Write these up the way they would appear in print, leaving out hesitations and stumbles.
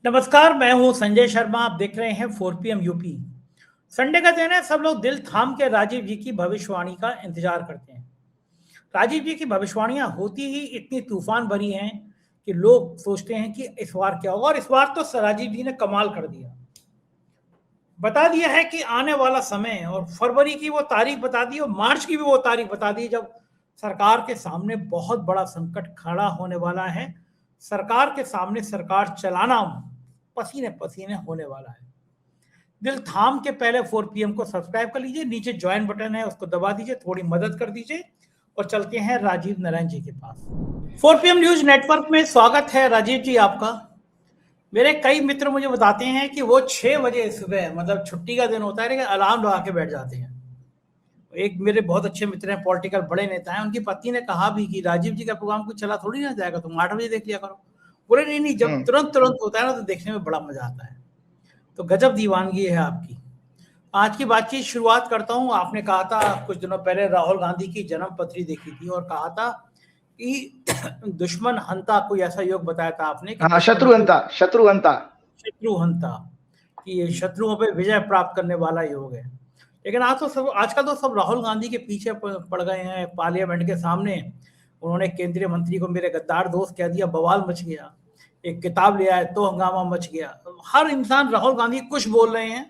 नमस्कार, मैं हूं संजय शर्मा। आप देख रहे हैं 4 PM यूपी। संडे का दिन है, सब लोग दिल थाम के राजीव जी की भविष्यवाणी का इंतजार करते हैं। राजीव जी की भविष्यवाणियां होती ही इतनी तूफान भरी हैं कि लोग सोचते हैं कि इस बार क्या होगा। और इस बार तो राजीव जी ने कमाल कर दिया, बता दिया है कि आने वाला समय, और फरवरी की वो तारीख बता दी और मार्च की भी वो तारीख बता दी जब सरकार के सामने बहुत बड़ा संकट खड़ा होने वाला है। सरकार के सामने सरकार चलाना पसीने पसीने होने वाला है। दिल थाम के पहले 4 PM को सब्सक्राइब कर लीजिए, नीचे ज्वाइन बटन है उसको दबा दीजिए, थोड़ी मदद कर दीजिए और चलते हैं राजीव नारायण जी के पास। 4 PM न्यूज नेटवर्क में स्वागत है राजीव जी आपका। मेरे कई मित्र मुझे बताते हैं कि वो 6 बजे सुबह, मतलब छुट्टी का दिन होता है, लेकिन अलार्म लगा के बैठ जाते हैं। एक मेरे बहुत अच्छे मित्र हैं, पॉलिटिकल बड़े नेता हैं, उनकी पत्नी ने कहा भी कि राजीव जी का प्रोग्राम कुछ चला थोड़ी ना जाएगा, तुम 8 बजे देख लिया करो। बोले नहीं नहीं, जब तुरंत तुरंत होता है ना तो देखने में बड़ा मजा आता है। तो गजब दीवानगी है आपकी। आज की बातचीत शुरुआत करता हूं। आपने कहा था कुछ दिनों पहले राहुल गांधी की जन्म पत्री देखी थी और कहा था कि दुश्मन हंता, कोई ऐसा योग बताया था आपने कि शत्रुहंता कि ये शत्रुओं पे विजय प्राप्त करने वाला योग है। लेकिन आजकल तो सब राहुल गांधी के पीछे पड़ गए हैं। पार्लियामेंट के सामने उन्होंने केंद्रीय मंत्री को मेरे गद्दार दोस्त कह दिया, बवाल मच गया। एक किताब ले आए तो हंगामा मच गया। हर इंसान राहुल गांधी कुछ बोल रहे हैं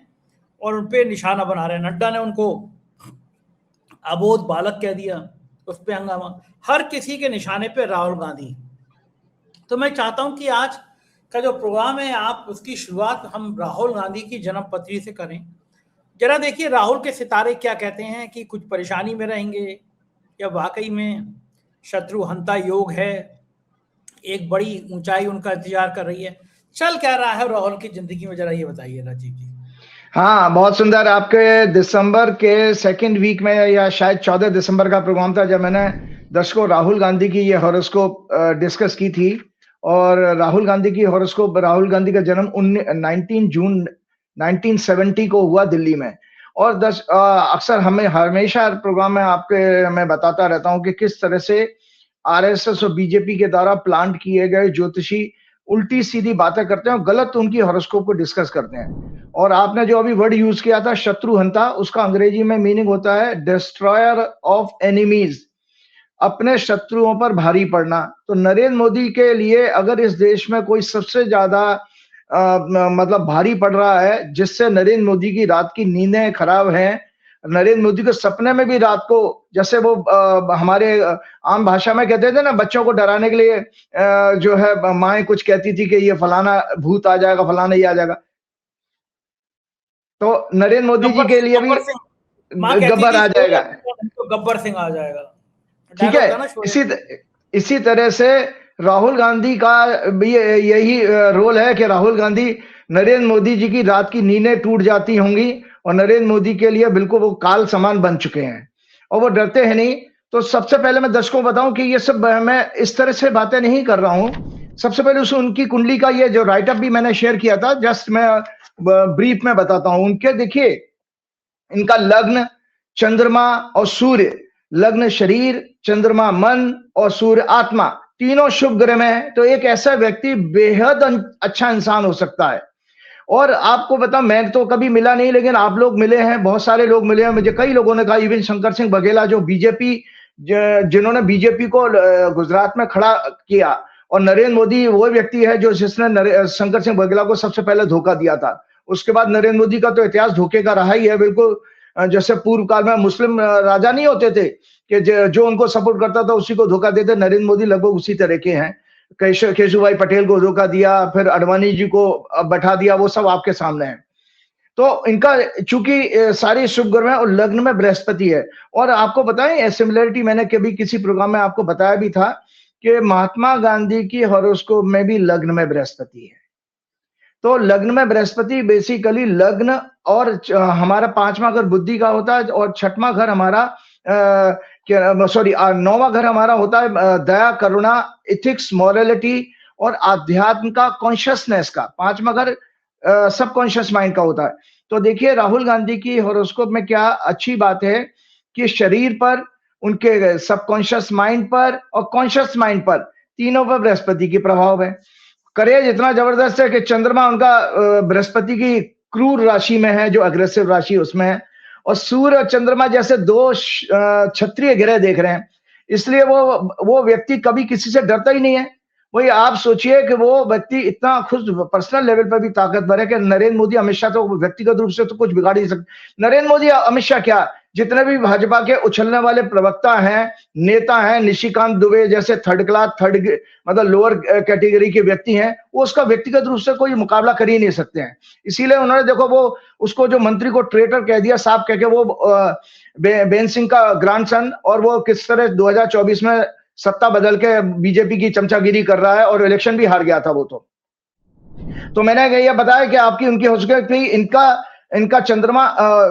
और उन पे निशाना बना रहे हैं। नड्डा ने उनको अबोध बालक कह दिया, उस पे हंगामा। हर किसी के निशाने पे राहुल गांधी। तो मैं चाहता हूं कि आज का जो प्रोग्राम है, आप उसकी शुरुआत हम राहुल गांधी की जन्म पत्री से करें। जरा देखिए राहुल के सितारे क्या कहते हैं कि कुछ परेशानी में रहेंगे या वाकई में शत्रुहंता योग है, एक बड़ी ऊंचाई उनका इंतजार कर रही है। चल क्या रहा है राहुल की जिंदगी में, जरा ये बताइए राजीव जी। हाँ, बहुत सुंदर। आपके दिसंबर के सेकंड वीक में या शायद 14 दिसंबर का प्रोग्राम था जब मैंने दर्शकों राहुल गांधी की ये हॉरोस्कोप डिस्कस की थी। और राहुल गांधी की हॉरोस्कोप, राहुल गांधी का जन्म 19 जून 1970 को हुआ दिल्ली में। और अक्सर हमें हमेशा प्रोग्राम में मैं बताता रहता हूं कि किस तरह से आरएसएस और बीजेपी के द्वारा प्लांट किए गए ज्योतिषी उल्टी सीधी बातें करते हैं और गलत उनकी हॉरोस्कोप को डिस्कस करते हैं। और आपने जो अभी वर्ड यूज किया था शत्रुहंता, उसका अंग्रेजी में मीनिंग होता है डिस्ट्रॉयर ऑफ एनिमीज, अपने शत्रुओं पर भारी पड़ना। तो नरेंद्र मोदी के लिए अगर इस देश में कोई सबसे ज्यादा मतलब भारी पड़ रहा है, जिससे नरेंद्र मोदी की रात की नींदें खराब हैं, नरेंद्र मोदी को सपने में भी रात को, जैसे वो हमारे आम भाषा में कहते थे ना, बच्चों को डराने के लिए जो है माएं कुछ कहती थी कि ये फलाना भूत आ जाएगा, फलाना ये आ जाएगा। तो नरेंद्र मोदी जी के लिए भी गब्बर आ जाएगा, गब्बर सिंह आ जाएगा, ठीक है। इसी तरह से राहुल गांधी का भी यही रोल है कि राहुल गांधी, नरेंद्र मोदी जी की रात की नींदें टूट जाती होंगी और नरेंद्र मोदी के लिए बिल्कुल वो काल समान बन चुके हैं और वो डरते हैं नहीं। तो सबसे पहले मैं दर्शकों को बताऊं कि ये सब मैं इस तरह से बातें नहीं कर रहा हूं। सबसे पहले उनकी कुंडली का ये जो राइटअप भी मैंने शेयर किया था, जस्ट मैं ब्रीफ में बताता हूं। उनके देखिए, इनका लग्न चंद्रमा और सूर्य, लग्न शरीर, चंद्रमा मन और सूर्य आत्मा, तीनों शुभ ग्रह में है। तो एक ऐसा व्यक्ति बेहद अच्छा इंसान हो सकता है। और आपको बता, मैं तो कभी मिला नहीं, लेकिन आप लोग मिले हैं, बहुत सारे लोग मिले हैं मुझे। कई लोगों ने कहा, इवन शंकर सिंह बघेला जो बीजेपी, जिन्होंने बीजेपी को गुजरात में खड़ा किया, और नरेंद्र मोदी वो व्यक्ति है जो जिसने शंकर सिंह बघेला को सबसे पहले धोखा दिया था। उसके बाद नरेंद्र मोदी का तो इतिहास धोखे का रहा ही है। बिल्कुल जैसे पूर्व काल में मुस्लिम राजा नहीं होते थे कि जो उनको सपोर्ट करता था उसी को धोखा देते, नरेंद्र मोदी लगभग उसी तरह के हैं। केशुभाई पटेल को धोखा दिया, फिर अडवाणी जी को बैठा दिया, वो सब आपके सामने है। तो इनका चूंकि सारी शुभ ग्रह और लग्न में बृहस्पति है। और आपको बताएं सिमिलरिटी, मैंने कभी किसी प्रोग्राम में आपको बताया भी था कि महात्मा गांधी की हॉरोस्कोप में भी लग्न में बृहस्पति है। तो लग्न में बृहस्पति बेसिकली लग्न, और हमारा 5वां घर बुद्धि का होता है और 6वां घर हमारा सॉरी 9वां घर हमारा होता है दया, करुणा, इथिक्स, मॉरलिटी और आध्यात्म का, कॉन्शियसनेस का। 5वां घर सबकॉन्शियस माइंड का होता है। तो देखिए राहुल गांधी की हॉरोस्कोप में क्या अच्छी बात है कि शरीर पर, उनके सबकॉन्शियस माइंड पर और कॉन्शियस माइंड पर, तीनों पर बृहस्पति की प्रभाव है। करेज इतना जबरदस्त है कि चंद्रमा उनका बृहस्पति की क्रूर राशि में है, जो अग्रेसिव राशि उसमें है, और सूर्य और चंद्रमा जैसे दो क्षत्रिय ग्रह देख रहे हैं, इसलिए वो व्यक्ति कभी किसी से डरता ही नहीं है। वही आप सोचिए कि वो व्यक्ति इतना खुद पर्सनल लेवल पर भी ताकतवर है कि नरेंद्र मोदी अमित शाह तो व्यक्तिगत रूप से तो कुछ बिगाड़ ही नहीं सकते। नरेंद्र मोदी अमित शाह क्या, जितने भी भाजपा के उछलने वाले प्रवक्ता हैं, नेता हैं, निशिकांत दुबे जैसे थर्ड क्लास मतलब लोअर कैटेगरी के व्यक्ति हैं, वो उसका व्यक्तिगत रूप से कोई मुकाबला कर ही नहीं सकते हैं। इसीलिए उन्होंने देखो वो उसको जो मंत्री को ट्रेटर कह दिया, साफ कह के, वो बेन सिंह का ग्रैंडसन, और वो किस तरह 2024 में सत्ता बदल के बीजेपी की चमचागिरी कर रहा है और इलेक्शन भी हार गया था वो। तो मैंने ये बताया कि आपकी उनकी हो सके, इनका चंद्रमा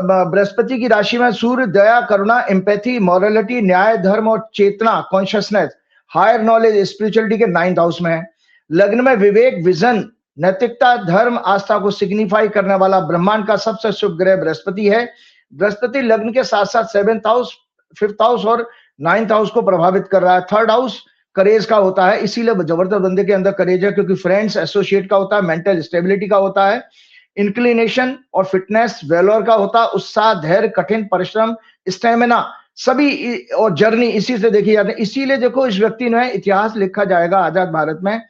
बृहस्पति की राशि में सूर्य दया, करुणा, एम्पैथी, मॉरलिटी, न्याय, धर्म और चेतना, कॉन्शियसनेस, हायर नॉलेज, स्पिरिचुअलिटी के 9th हाउस में है। लग्न में विवेक, विजन, नैतिकता, धर्म, आस्था को सिग्निफाई करने वाला ब्रह्मांड का सबसे शुभ ग्रह बृहस्पति है। बृहस्पति लग्न के साथ साथ 7th हाउस, 5th हाउस और 9th हाउस को प्रभावित कर रहा है। 3rd हाउस करेज का होता है, इसीलिए जबरदस्त बंदे के अंदर करेज है, क्योंकि फ्रेंड्स, एसोसिएट का होता है, मेंटल स्टेबिलिटी का होता है, इंक्लिनेशन और फिटनेस, वेलोर का होता है, उत्साह, धैर्य, कठिन परिश्रम, स्टेमिना, सभी और जर्नी इसी से देखी जाती है। इसीलिए देखो इस व्यक्ति ने इतिहास लिखा जाएगा आजाद भारत में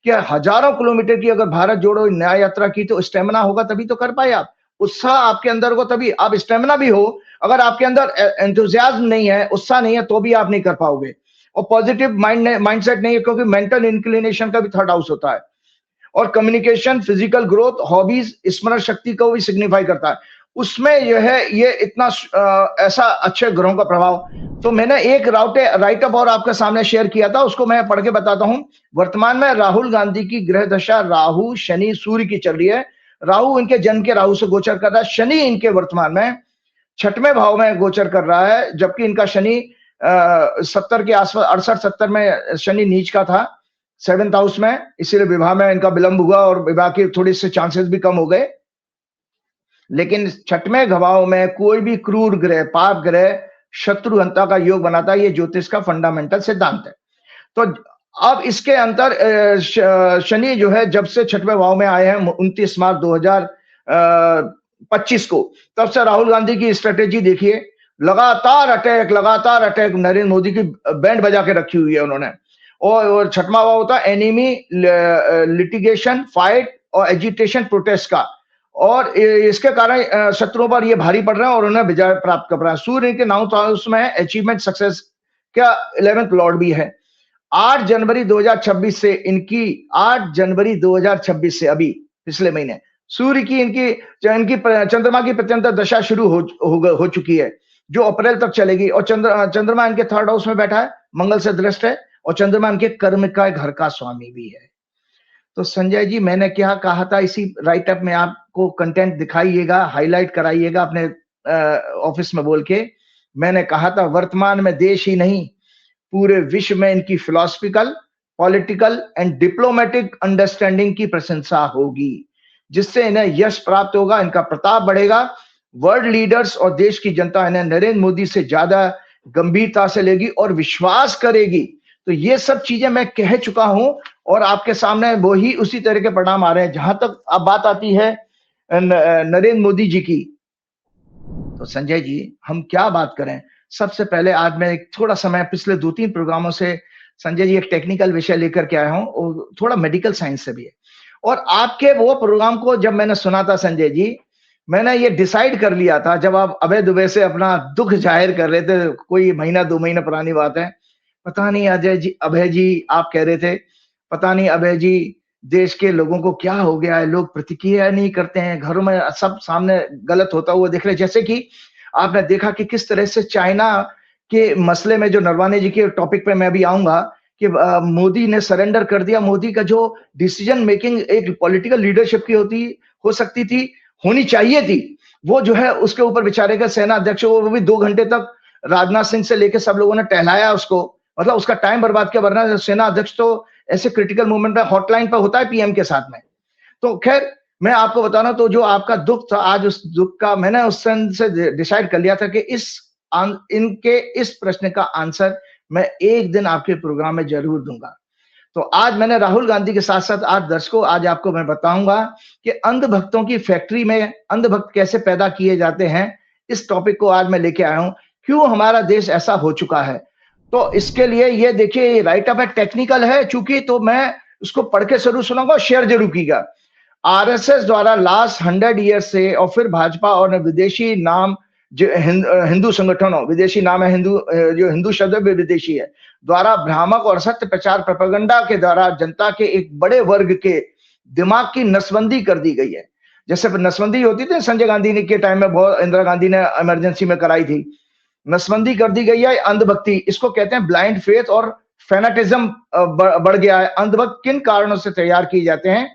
कि हजारों किलोमीटर की अगर भारत जोड़ो न्याय यात्रा की, तो स्टेमिना होगा तभी तो कर पाए आप, उत्साह आपके अंदर को तभी, आप स्टेमिना भी हो, अगर आपके अंदर एंथुसियाज्म नहीं है, उत्साह नहीं है, तो भी आप नहीं कर पाओगे। और पॉजिटिव माइंडसेट नहीं है, क्योंकि मेंटल इंक्लिनेशन का भी 3rd हाउस होता है, और कम्युनिकेशन, फिजिकल ग्रोथ, हॉबीज, स्मरण शक्ति को भी सिग्निफाई करता है। उसमें ये इतना ऐसा अच्छे ग्रहों का प्रभाव। तो मैंने एक राइटअप और आपके सामने शेयर किया था, उसको मैं पढ़ के बताता हूं। वर्तमान में राहुल गांधी की ग्रह दशा राहु, शनि, सूर्य की चल रही है। राहु इनके जन्म के राहु से गोचर कर रहा है, शनि इनके वर्तमान में 6वें भाव में गोचर कर रहा है, जबकि इनका शनि 70 के आसपास, 68-70 में शनि नीच का था 7th हाउस में, इसीलिए विवाह में इनका विलंब हुआ और विवाह के थोड़े से चांसेस भी कम हो गए। लेकिन 6वें भाव में कोई भी क्रूर ग्रह, पाप ग्रह, शत्रुहंता का योग बनाता है, ये ज्योतिष का फंडामेंटल सिद्धांत है। तो अब इसके अंतर शनि जो है जब से 6वें भाव में आए हैं 29 मार्च 2025 को, तब से राहुल गांधी की स्ट्रेटेजी देखिए, लगातार अटैक नरेंद्र मोदी की बैंड बजा के रखी हुई है उन्होंने। और 6वां भाव होता है एनिमी, लिटिगेशन, फाइट और एजिटेशन, प्रोटेस्ट का, और इसके कारण शत्रुओं पर ये भारी पड़ रहे हैं और उन्हें विजय प्राप्त कर रहे हैं। सूर्य के 9th हाउस में है, अचीवमेंट, सक्सेस का 11th लॉर्ड भी है। 8 जनवरी 2026 से इनकी 8 जनवरी 2026 से अभी पिछले महीने सूर्य की इनकी चंद्रमा की प्रत्यंतर दशा शुरू हो चुकी है, जो अप्रैल तक चलेगी। और चंद्रमा इनके 3rd हाउस में बैठा है, मंगल से दृष्ट है, और चंद्रमा इनके कर्म का घर का स्वामी भी है। तो संजय जी, मैंने क्या कहा था, इसी राइटअप में आपको कंटेंट दिखाइएगा, हाईलाइट कराइएगा अपने ऑफिस में बोल के। मैंने कहा था वर्तमान में देश ही नहीं पूरे विश्व में इनकी philosophical, political and diplomatic understanding की प्रशंसा होगी, जिससे इन्हें यश प्राप्त होगा, इनका प्रताप बढ़ेगा। वर्ल्ड लीडर्स और देश की जनता इन्हें नरेंद्र मोदी से ज्यादा गंभीरता से लेगी और विश्वास करेगी। तो ये सब चीजें मैं कह चुका हूं और आपके सामने वही उसी तरह के परिणाम आ रहे हैं। जहां तक अब बात आती है नरेंद्र मोदी जी की, तो संजय जी हम क्या बात करें। सबसे पहले आज मैं एक थोड़ा समय पिछले 2-3 प्रोग्रामों से संजय जी एक टेक्निकल विषय लेकर के आया हूं और थोड़ा मेडिकल साइंस से भी है। और आपके वो प्रोग्राम को जब मैंने सुना था संजय जी, मैंने ये डिसाइड कर लिया था, जब आप अभय दुबे से अपना दुख जाहिर कर रहे थे, कोई महीना 2 महीना पुरानी बात है, पता नहीं अभय जी आप कह रहे थे, पता नहीं अभय जी देश के लोगों को क्या हो गया है, लोग प्रतिक्रिया नहीं करते हैं, घरों में सब सामने गलत होता हुआ दिख रहे। जैसे कि आपने देखा कि किस तरह से चाइना के मसले में, जो नरवाने जी के टॉपिक पे मैं भी आऊंगा, कि मोदी ने सरेंडर कर दिया। मोदी का जो डिसीजन मेकिंग एक पॉलिटिकल लीडरशिप की हो सकती थी, होनी चाहिए थी, वो जो है उसके ऊपर बेचारे का सेना अध्यक्ष, वो भी 2 घंटे तक राजनाथ सिंह से लेकर सब लोगों ने टहलाया उसको, मतलब उसका टाइम बर्बाद किया। वरना सेना अध्यक्ष तो ऐसे क्रिटिकल मोमेंट पे हॉटलाइन पर होता है पीएम के साथ में। तो खैर मैं आपको बता रहा हूं, तो जो आपका दुख था, आज उस दुख का मैंने उस से डिसाइड कर लिया था कि इनके इस प्रश्न का आंसर मैं एक दिन आपके प्रोग्राम में जरूर दूंगा। तो आज मैंने राहुल गांधी के साथ साथ आज दर्शकों, आज आपको मैं बताऊंगा कि अंधभक्तों की फैक्ट्री में अंधभक्त कैसे पैदा किए जाते हैं। इस टॉपिक को आज मैं लेके आया हूं, क्यों हमारा देश ऐसा हो चुका है। तो इसके लिए ये देखिए, राइट अप है, टेक्निकल है चूंकि, तो मैं उसको पढ़ के जरूर सुनाऊंगा और शेयर जरूर कीजिएगा। आरएसएस द्वारा लास्ट 100 ईयर से और फिर भाजपा और विदेशी नाम जो हिंदू संगठनों, विदेशी नाम है हिंदू, जो हिंदू शब्द भी विदेशी है, द्वारा भ्रामक और सत्य प्रचार प्रोपेगेंडा के द्वारा जनता के एक बड़े वर्ग के दिमाग की नसबंदी कर दी गई है। जैसे नसबंदी होती थी संजय गांधी ने के टाइम में, बहुत इंदिरा गांधी ने इमरजेंसी में कराई थी, नसबंदी कर दी गई है। अंधभक्ति इसको कहते हैं, ब्लाइंड फेथ और फैनाटिज्म बढ़ गया है। अंधभक्त किन कारणों से तैयार किए जाते हैं,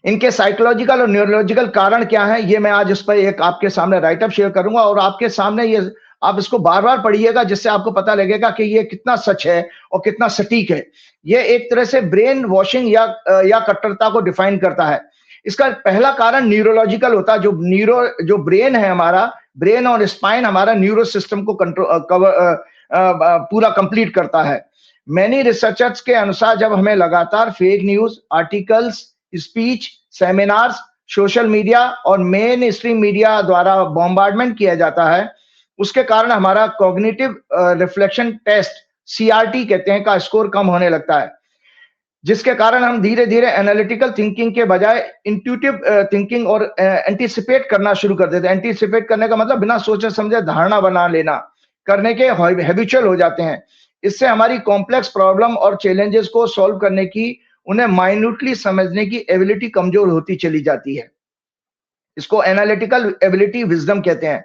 इनके साइकोलॉजिकल और न्यूरोलॉजिकल कारण क्या है, ये मैं आज इस पर एक आपके सामने राइटअप शेयर करूंगा और आपके सामने ये आप इसको बार बार पढ़िएगा, जिससे आपको पता लगेगा कि ये कितना सच है और कितना सटीक है। ये एक तरह से ब्रेन वॉशिंग या कट्टरता को डिफाइन करता है। इसका पहला कारण न्यूरोलॉजिकल होता है। जो ब्रेन है हमारा, ब्रेन और स्पाइन हमारा न्यूरो सिस्टम को पूरा कंप्लीट करता है। मैनी रिसर्चर्स के अनुसार जब हमें लगातार fake news, articles, speech, seminars, social media और मेन स्ट्रीम मीडिया द्वारा बॉम्बार्डमेंट किया जाता है, उसके कारण हमारा कॉग्निटिव रिफ्लेक्शन टेस्ट, सीआरटी कहते हैं, का स्कोर कम होने लगता है, जिसके कारण हम धीरे धीरे एनालिटिकल थिंकिंग के बजाय इंट्यूटिव थिंकिंग और एंटीसिपेट करना शुरू कर देते हैं। एंटीसिपेट करने का मतलब बिना सोचे समझे धारणा बना लेना करने के हैबिचुअल हो जाते हैं। इससे हमारी कॉम्प्लेक्स प्रॉब्लम और चैलेंजेस को सॉल्व करने की, उन्हें माइन्यूटली समझने की एबिलिटी कमजोर होती चली जाती है। इसको एनालिटिकल एबिलिटी विजडम कहते हैं।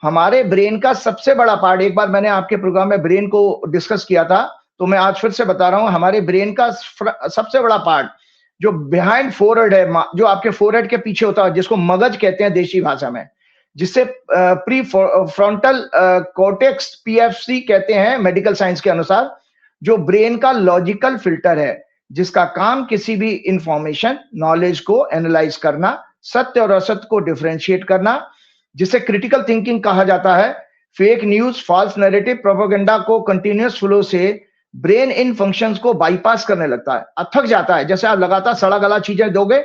हमारे ब्रेन का सबसे बड़ा पार्ट, एक बार मैंने आपके प्रोग्राम में ब्रेन को डिस्कस किया था, तो मैं आज फिर से बता रहा हूं, हमारे ब्रेन का सबसे बड़ा पार्ट जो बिहाइंड फोरहेड है, जो आपके फोरहेड के पीछे होता है, जिसको मगज कहते हैं देशी भाषा में, जिससे प्री फ्रंटल कॉर्टेक्स पीएफसी कहते हैं मेडिकल साइंस के अनुसार, जो ब्रेन का लॉजिकल फिल्टर है, जिसका काम किसी भी इंफॉर्मेशन, नॉलेज को एनालाइज करना, सत्य और असत्य को डिफरेंशिएट करना, जिसे क्रिटिकल थिंकिंग कहा जाता है। Fake news, false narrative, propaganda को कंटिन्यूअस फ्लो से ब्रेन इन फंक्शंस को बाईपास करने लगता है, थक जाता है। जैसे आप लगातार सड़ा गला चीजें दोगे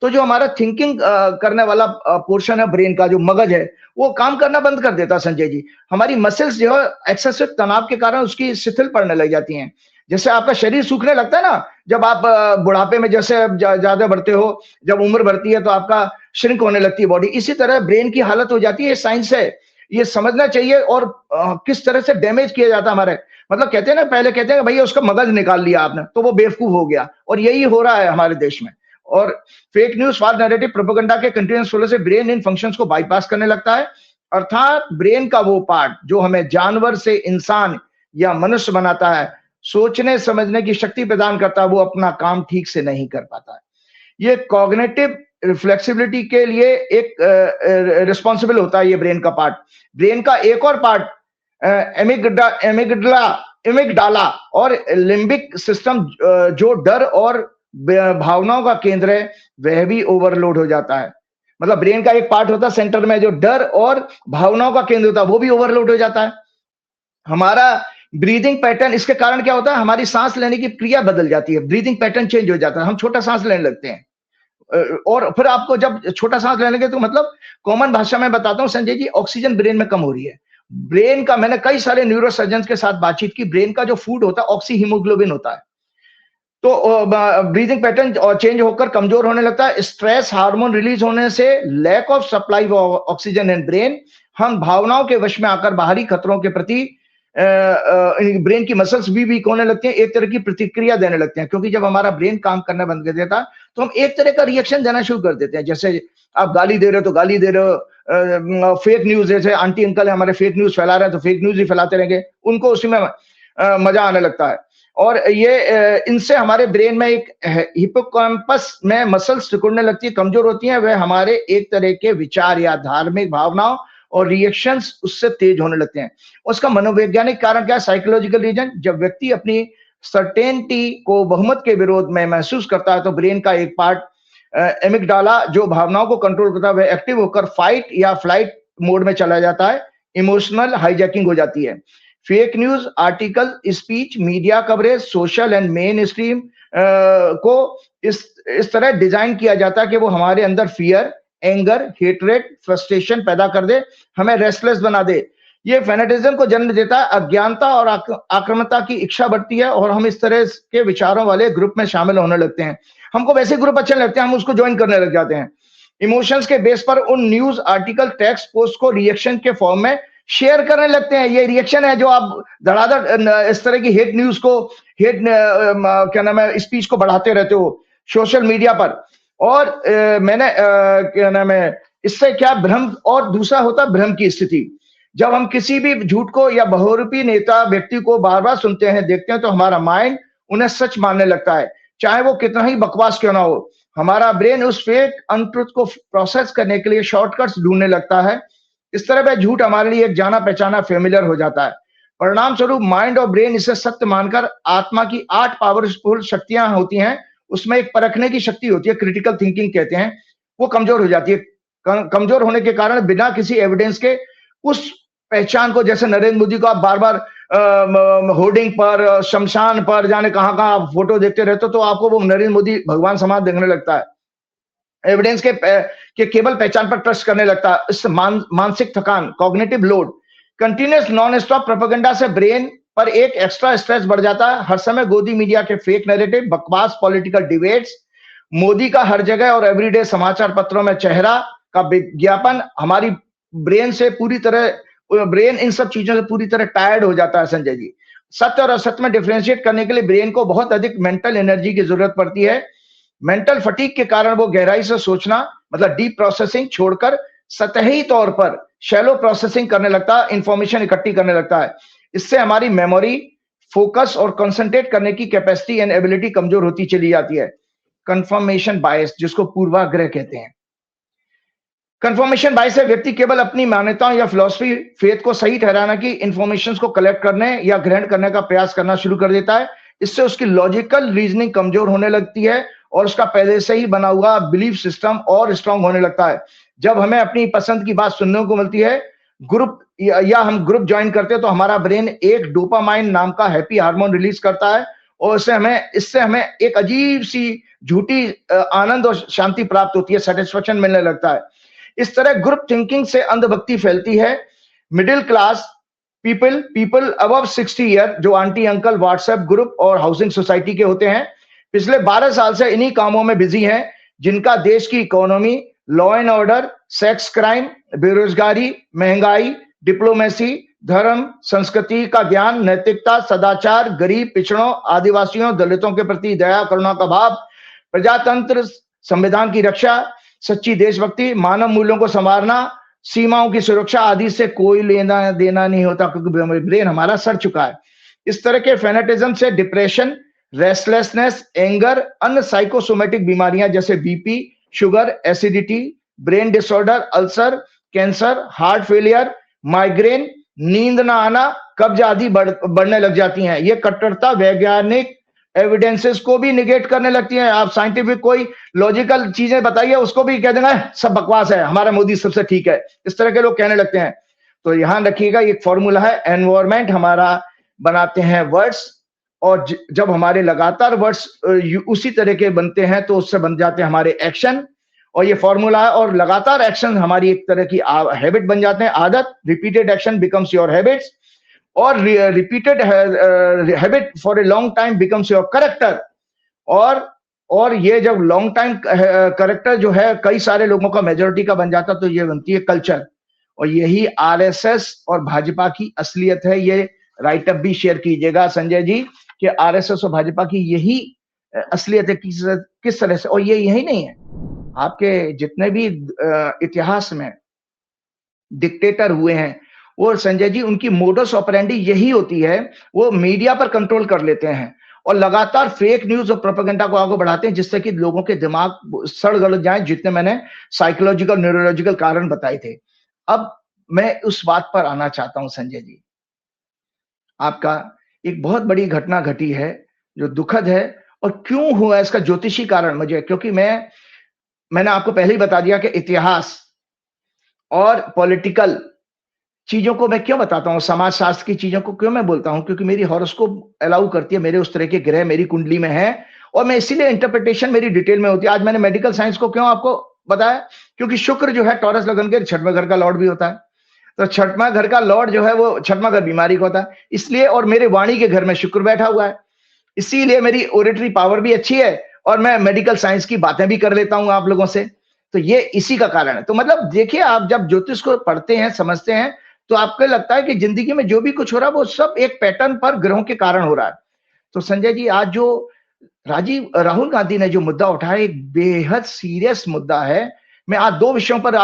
तो जो हमारा थिंकिंग करने वाला पोर्शन है ब्रेन का, जो मगज है, वो काम करना बंद कर देता है संजय जी। हमारी मसल्स जो है एक्सेसिव तनाव के कारण उसकी शिथिल पड़ने लग जाती हैं। जैसे आपका शरीर सूखने लगता है ना, जब आप बुढ़ापे में जैसे ज्यादा बढ़ते हो, जब उम्र बढ़ती है तो आपका श्रिंक होने लगती है बॉडी, इसी तरह ब्रेन की हालत हो जाती है। साइंस है, ये समझना चाहिए। और किस तरह से डैमेज किया जाता है हमारे, मतलब कहते हैं ना, पहले कहते हैं भैया उसका मगज निकाल लिया आपने तो वो बेवकूफ हो गया, और यही हो रहा है हमारे देश में। और fake news, false narrative, propaganda के कंटिन्यूअस फ्लो से ब्रेन इन फंक्शंस को बाईपास करने लगता है। अर्थात ब्रेन का वो पार्ट जो हमें जानवर से इंसान या मनुष्य बनाता है, सोचने समझने की शक्ति प्रदान करता है, वो अपना काम ठीक से नहीं कर पाता है। ये कॉग्निटिव फ्लेक्सिबिलिटी के लिए एक रिस्पॉन्सिबल होता है ये ब्रेन का पार्ट। ब्रेन का एक और पार्ट एमिगडाला और लिम्बिक सिस्टम, जो डर और भावनाओं का केंद्र है, वह भी ओवरलोड हो जाता है। मतलब ब्रेन का एक पार्ट होता है सेंटर में जो डर और भावनाओं का केंद्र होता है, वो भी ओवरलोड हो जाता है। हमारा ब्रीदिंग पैटर्न, इसके कारण क्या होता है, हमारी सांस लेने की क्रिया बदल जाती है, ब्रीदिंग पैटर्न चेंज हो जाता है, हम छोटा सांस लेने लगते हैं। और फिर आपको जब छोटा सांस लेने के, तो मतलब कॉमन भाषा में बताता हूं संजय जी, ऑक्सीजन ब्रेन में कम हो रही है। ब्रेन का, मैंने कई सारे न्यूरोसर्जन के साथ बातचीत की, ब्रेन का जो फूड होता है ऑक्सी हीमोग्लोबिन होता है, तो ब्रीदिंग पैटर्न चेंज होकर कमजोर होने लगता है। स्ट्रेस हार्मोन रिलीज होने से lack of supply of oxygen in brain, हम भावनाओं के वश में आकर बाहरी खतरों के प्रति ब्रेन की मसल्स भी वीक होने लगती हैं, एक तरह की प्रतिक्रिया देने लगते हैं। क्योंकि जब हमारा ब्रेन काम करना बंद कर देता है तो हम एक तरह का रिएक्शन देना शुरू कर देते हैं। जैसे आप गाली दे रहे हो तो गाली दे रहे हो, फेक न्यूज, जैसे आंटी अंकल है हमारे फेक न्यूज फैला रहे हैं तो फेक न्यूज ही फैलाते रहेंगे, उनको उसी में मजा आने लगता है। और ये इनसे हमारे ब्रेन में एक हिप्पोकैम्पस में मसल्स सिकुड़ने लगती है, कमजोर होती हैं, वह हमारे एक तरह के विचार या धार्मिक भावनाओं और रिएक्शंस उससे तेज होने लगते हैं। उसका मनोवैज्ञानिक कारण क्या है, साइकोलॉजिकल रीजन, जब व्यक्ति अपनी सर्टेनिटी को बहुमत के विरोध में महसूस करता है तो ब्रेन का एक पार्ट एमिगडाला जो भावनाओं को कंट्रोल करता है, वह एक्टिव होकर फाइट या फ्लाइट मोड में चला जाता है, इमोशनल हाईजैकिंग हो जाती है। Fake news article, speech, media coverage, social and main stream को इस तरह डिजाइन किया जाता है कि वो हमारे अंदर फियर, एंगर, हेटरेट, फ्रस्ट्रेशन पैदा कर दे, हमें रेस्टलेस बना दे। ये फैनेटिज्म को जन्म देता है, अज्ञानता और आक्रामकता की इच्छा बढ़ती है और हम इस तरह के विचारों वाले ग्रुप में शामिल होने लगते हैं। हमको वैसे ग्रुप अच्छे लगते हैं, हम उसको ज्वाइन करने लग जाते हैं। इमोशंस के बेस पर उन न्यूज आर्टिकल, टेक्स्ट, पोस्ट को रिएक्शन के फॉर्म में शेयर करने लगते हैं। ये रिएक्शन है जो आप धड़ाधड़ इस तरह की हेट न्यूज को, हेट क्या नाम है, स्पीच को बढ़ाते रहते हो सोशल मीडिया पर। और क्या नाम है, इससे क्या भ्रम, और दूसरा होता भ्रम की स्थिति। जब हम किसी भी झूठ को या बहुरूपी नेता व्यक्ति को बार बार सुनते हैं, देखते हैं, तो हमारा माइंड उन्हें सच मानने लगता है, चाहे वो कितना ही बकवास क्यों ना हो। हमारा ब्रेन उस फेक अनट्रुथ को प्रोसेस करने के लिए शॉर्टकट्स ढूंढने लगता है। इस तरह वह झूठ हमारे लिए एक जाना पहचाना फेमिलियर हो जाता है। परिणाम स्वरूप माइंड और ब्रेन इसे सत्य मानकर आत्मा की 8 पावरफुल शक्तियां होती हैं, उसमें एक परखने की शक्ति होती है, क्रिटिकल थिंकिंग कहते हैं, वो कमजोर हो जाती है। कमजोर होने के कारण बिना किसी एविडेंस के उस पहचान को, जैसे नरेंद्र मोदी को आप बार बार होर्डिंग पर, शमशान पर, जाने कहां कहां आप फोटो देखते रहते हो, तो आपको वो नरेंद्र मोदी भगवान समाज देखने लगता है। एविडेंस के केवल पहचान पर ट्रस्ट करने लगता है। इस मानसिक थकान, cognitive load, continuous non stop propaganda से ब्रेन पर एक एक्स्ट्रा स्ट्रेस बढ़ जाता है। हर समय गोदी मीडिया के फेक नैरेटिव, बकवास पॉलिटिकल डिबेट्स, मोदी का हर जगह और एवरीडे समाचार पत्रों में चेहरा का विज्ञापन हमारी ब्रेन से पूरी तरह, ब्रेन इन सब चीजों से पूरी तरह टायर्ड हो जाता है संजय जी। सत्य और असत्य में डिफरेंशिएट करने के लिए ब्रेन को बहुत अधिक मेंटल एनर्जी की जरूरत पड़ती है। मेंटल फटीग के कारण वो गहराई से सोचना, मतलब डीप प्रोसेसिंग छोड़कर सतही तौर पर शैलो प्रोसेसिंग करने लगता है, इंफॉर्मेशन इकट्ठी करने लगता है। इससे हमारी मेमोरी, फोकस और कंसंट्रेट करने की कैपेसिटी एंड एबिलिटी कमजोर होती चली जाती है। कंफर्मेशन बायस, जिसको पूर्वाग्रह कहते हैं। कंफर्मेशन बायस से व्यक्ति केवल अपनी मान्यताओं या फिलॉसफी, फेथ को सही ठहराना की इंफॉर्मेशन को कलेक्ट करने या ग्रहण करने का प्रयास करना शुरू कर देता है। इससे उसकी लॉजिकल रीजनिंग कमजोर होने लगती है और उसका पहले से ही बना हुआ बिलीफ सिस्टम और स्ट्रांग होने लगता है। जब हमें अपनी पसंद की बात सुनने को मिलती है, ग्रुप या हम ग्रुप ज्वाइन करते हैं, तो हमारा ब्रेन एक डोपामाइन नाम का हैप्पी हार्मोन रिलीज करता है और इससे हमें एक अजीब सी झूठी आनंद और शांति प्राप्त होती है, सेटिस्फेक्शन मिलने लगता है। इस तरह ग्रुप थिंकिंग से अंधभक्ति फैलती है। Middle class people above 60 year, जो आंटी अंकल व्हाट्सएप ग्रुप और हाउसिंग सोसाइटी के होते हैं, पिछले 12 साल से इन्हीं कामों में बिजी हैं, जिनका देश की economy, law and order, sex crime, बेरोजगारी, महंगाई, डिप्लोमेसी, धर्म, संस्कृति का ज्ञान, नैतिकता, सदाचार, गरीब, पिछड़ों, आदिवासियों, दलितों के प्रति दया करुणा का भाव, प्रजातंत्र, संविधान की रक्षा, सच्ची देशभक्ति, मानव मूल्यों को संवारना, सीमाओं की सुरक्षा आदि से कोई लेना देना नहीं होता, क्योंकि ब्रेन हमारा सड़ चुका है। इस तरह के फैनेटिज्म से डिप्रेशन, रेस्टलेसनेस, एंगर, अन्य साइकोसोमेटिक बीमारियां जैसे BP, sugar, acidity, brain disorder, ulcer, cancer, heart failure, migraine, नींद ना आना, कब्ज आदि बढ़ने लग जाती हैं। ये कट्टरता वैज्ञानिक एविडेंसेस को भी निगेट करने लगती हैं। आप साइंटिफिक कोई लॉजिकल चीजें बताइए, उसको भी कह देंगे सब बकवास है, हमारा मोदी सबसे ठीक है, इस तरह के लोग कहने लगते हैं। तो यहां रखिएगा, एक फॉर्मूला है, एनवायरमेंट हमारा बनाते हैं वर्ड्स, और जब हमारे लगातार वर्ड्स उसी तरह के बनते हैं तो उससे बन जाते हैं हमारे एक्शन, और ये फॉर्मूला है। और लगातार एक्शन हमारी एक तरह की हैबिट बन जाते हैं, आदत। Repeated action becomes your habits, और repeated habit for a long time becomes your character. और ये जब लॉन्ग टाइम करेक्टर जो है कई सारे लोगों का, मेजोरिटी का बन जाता, तो ये बनती है कल्चर। और यही आरएसएस और भाजपा की असलियत है। ये राइटअप भी शेयर कीजिएगा संजय जी, कि आरएसएस और भाजपा की यही असलियत है, किस तरह से। और ये यही नहीं है, आपके जितने भी इतिहास में डिक्टेटर हुए हैं, वो संजय जी, उनकी मोडस ऑपरेंडी यही होती है, वो मीडिया पर कंट्रोल कर लेते हैं और लगातार फेक न्यूज और प्रोपेगेंडा को आगे बढ़ाते हैं, जिससे कि लोगों के दिमाग सड़ गल जाए, जितने मैंने साइकोलॉजिकल न्यूरोलॉजिकल कारण बताए थे। अब मैं उस बात पर आना चाहता हूं संजय जी। आपका एक बहुत बड़ी घटना घटी है जो दुखद है, और क्यों हुआ इसका ज्योतिषी कारण मुझे, क्योंकि मैंने आपको पहले ही बता दिया कि इतिहास और पॉलिटिकल चीजों को मैं क्यों बताता हूँ, समाज शास्त्र की चीजों को क्यों मैं बोलता हूँ, क्योंकि मेरी हॉरोस्कोप अलाउ करती है, मेरे उस तरह के ग्रह मेरी कुंडली में है, और मैं इसीलिए इंटरप्रिटेशन मेरी डिटेल में होती है। आज मैंने मेडिकल साइंस को क्यों आपको बताया, क्योंकि शुक्र जो है टॉरस लगन के 6वें घर का लॉर्ड भी होता है, तो 6वां घर का लॉर्ड जो है वो 6वां घर बीमारी का होता है, इसलिए, और मेरे वाणी के घर में शुक्र बैठा हुआ है, इसीलिए मेरी ओरेटरी पावर भी अच्छी है, और मैं मेडिकल साइंस की बातें भी कर लेता हूं आप लोगों से। तो ये इसी का कारण है। तो मतलब देखिए, आप जब ज्योतिष को पढ़ते हैं, समझते हैं, तो आपको लगता है कि जिंदगी में जो भी कुछ हो रहा है वो सब एक पैटर्न पर, ग्रहों के कारण हो रहा है। तो संजय जी, आज जो राहुल गांधी ने जो मुद्दा उठाया, एक बेहद सीरियस मुद्दा है। मैं आज 2 विषयों पर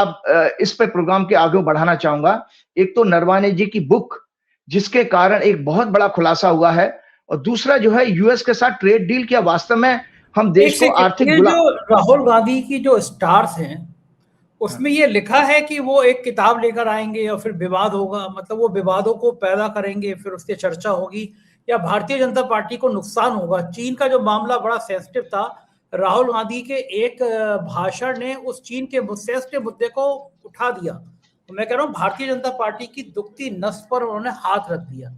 इस पे प्रोग्राम के आगे बढ़ाना चाहूंगा। एक तो नरवाने जी की बुक, जिसके कारण एक बहुत बड़ा खुलासा हुआ है, और दूसरा जो है यूएस के साथ ट्रेड डील, क्या वास्तव में हम देश को आर्थिक ये जो राहुल गांधी की जो स्टार्स हैं, उसमें ये लिखा है कि वो एक किताब लेकर आएंगे और फिर विवाद होगा, मतलब वो विवादों को पैदा करेंगे, फिर उसकी चर्चा होगी, या भारतीय जनता पार्टी को नुकसान होगा। चीन का जो मामला बड़ा सेंसिटिव था, राहुल गांधी के एक भाषण ने उस चीन के सेंसिटिव मुद्दे को उठा दिया। तो मैं कह रहा हूँ, भारतीय जनता पार्टी की दुखती नस पर उन्होंने हाथ रख दिया।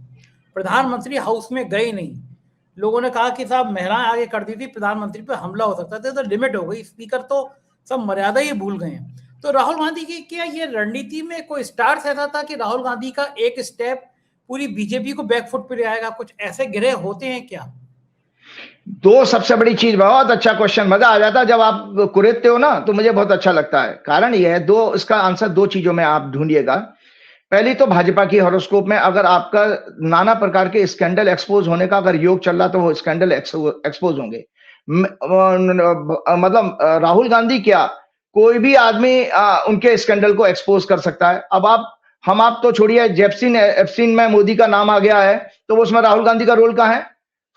प्रधानमंत्री हाउस में गए नहीं, लोगों ने कहा कि साहब महिलाएं आगे कर दी थी, प्रधानमंत्री पे हमला हो सकता था, तो लिमिट हो गई, स्पीकर तो सब मर्यादा ही भूल गए हैं। तो राहुल गांधी की क्या ये रणनीति में कोई स्टार्स ऐसा था कि राहुल गांधी का एक स्टेप पूरी बीजेपी को बैकफुट पे ले आएगा? कुछ ऐसे ग्रह होते हैं क्या? 2 सबसे बड़ी चीज, बहुत अच्छा क्वेश्चन, मजा आ जाता है जब आप कुरेदते हो ना, तो मुझे बहुत अच्छा लगता है। कारण यह है, 2 इसका आंसर 2 चीजों में आप ढूंढिएगा। पहली तो भाजपा की हॉरोस्कोप में अगर आपका नाना प्रकार के स्कैंडल एक्सपोज होने का अगर योग चल रहा, तो वो स्कैंडल एक्सपोज होंगे। मतलब राहुल गांधी क्या, कोई भी आदमी उनके स्कैंडल को एक्सपोज कर सकता है। अब आप तो छोड़िए, एप्स्टीन में मोदी का नाम आ गया है, तो उसमें राहुल गांधी का रोल कहाँ है,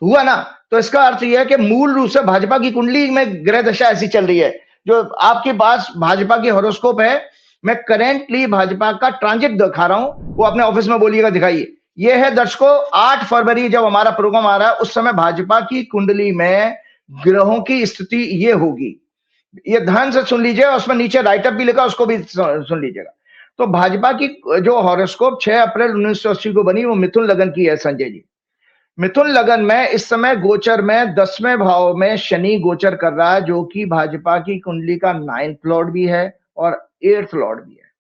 हुआ ना। तो इसका अर्थ यह है कि मूल रूप से भाजपा की कुंडली में ग्रह दशा ऐसी चल रही है। जो आपके पास भाजपा की हॉरोस्कोप है, मैं करेंटली भाजपा का ट्रांजिट दिखा रहा हूं, वो अपने ऑफिस में बोलिएगा, दिखाइए। ये है दर्शकों, 8 फरवरी जब हमारा प्रोग्राम आ रहा है, उस समय भाजपा की कुंडली में ग्रहों की स्थिति ये होगी। ये ध्यान से सुन लीजिए, उसमें नीचे राइटअप भी लिखा, उसको भी सुन लीजिएगा। तो भाजपा की जो हॉरोस्कोप 6 अप्रैल 1980 को बनी, वो मिथुन लगन की है संजय जी। मिथुन लगन में इस समय गोचर में 10वें भाव में शनि गोचर कर रहा है, जो कि भाजपा की कुंडली का 9th लॉर्ड भी है और 8th लॉर्ड भी है।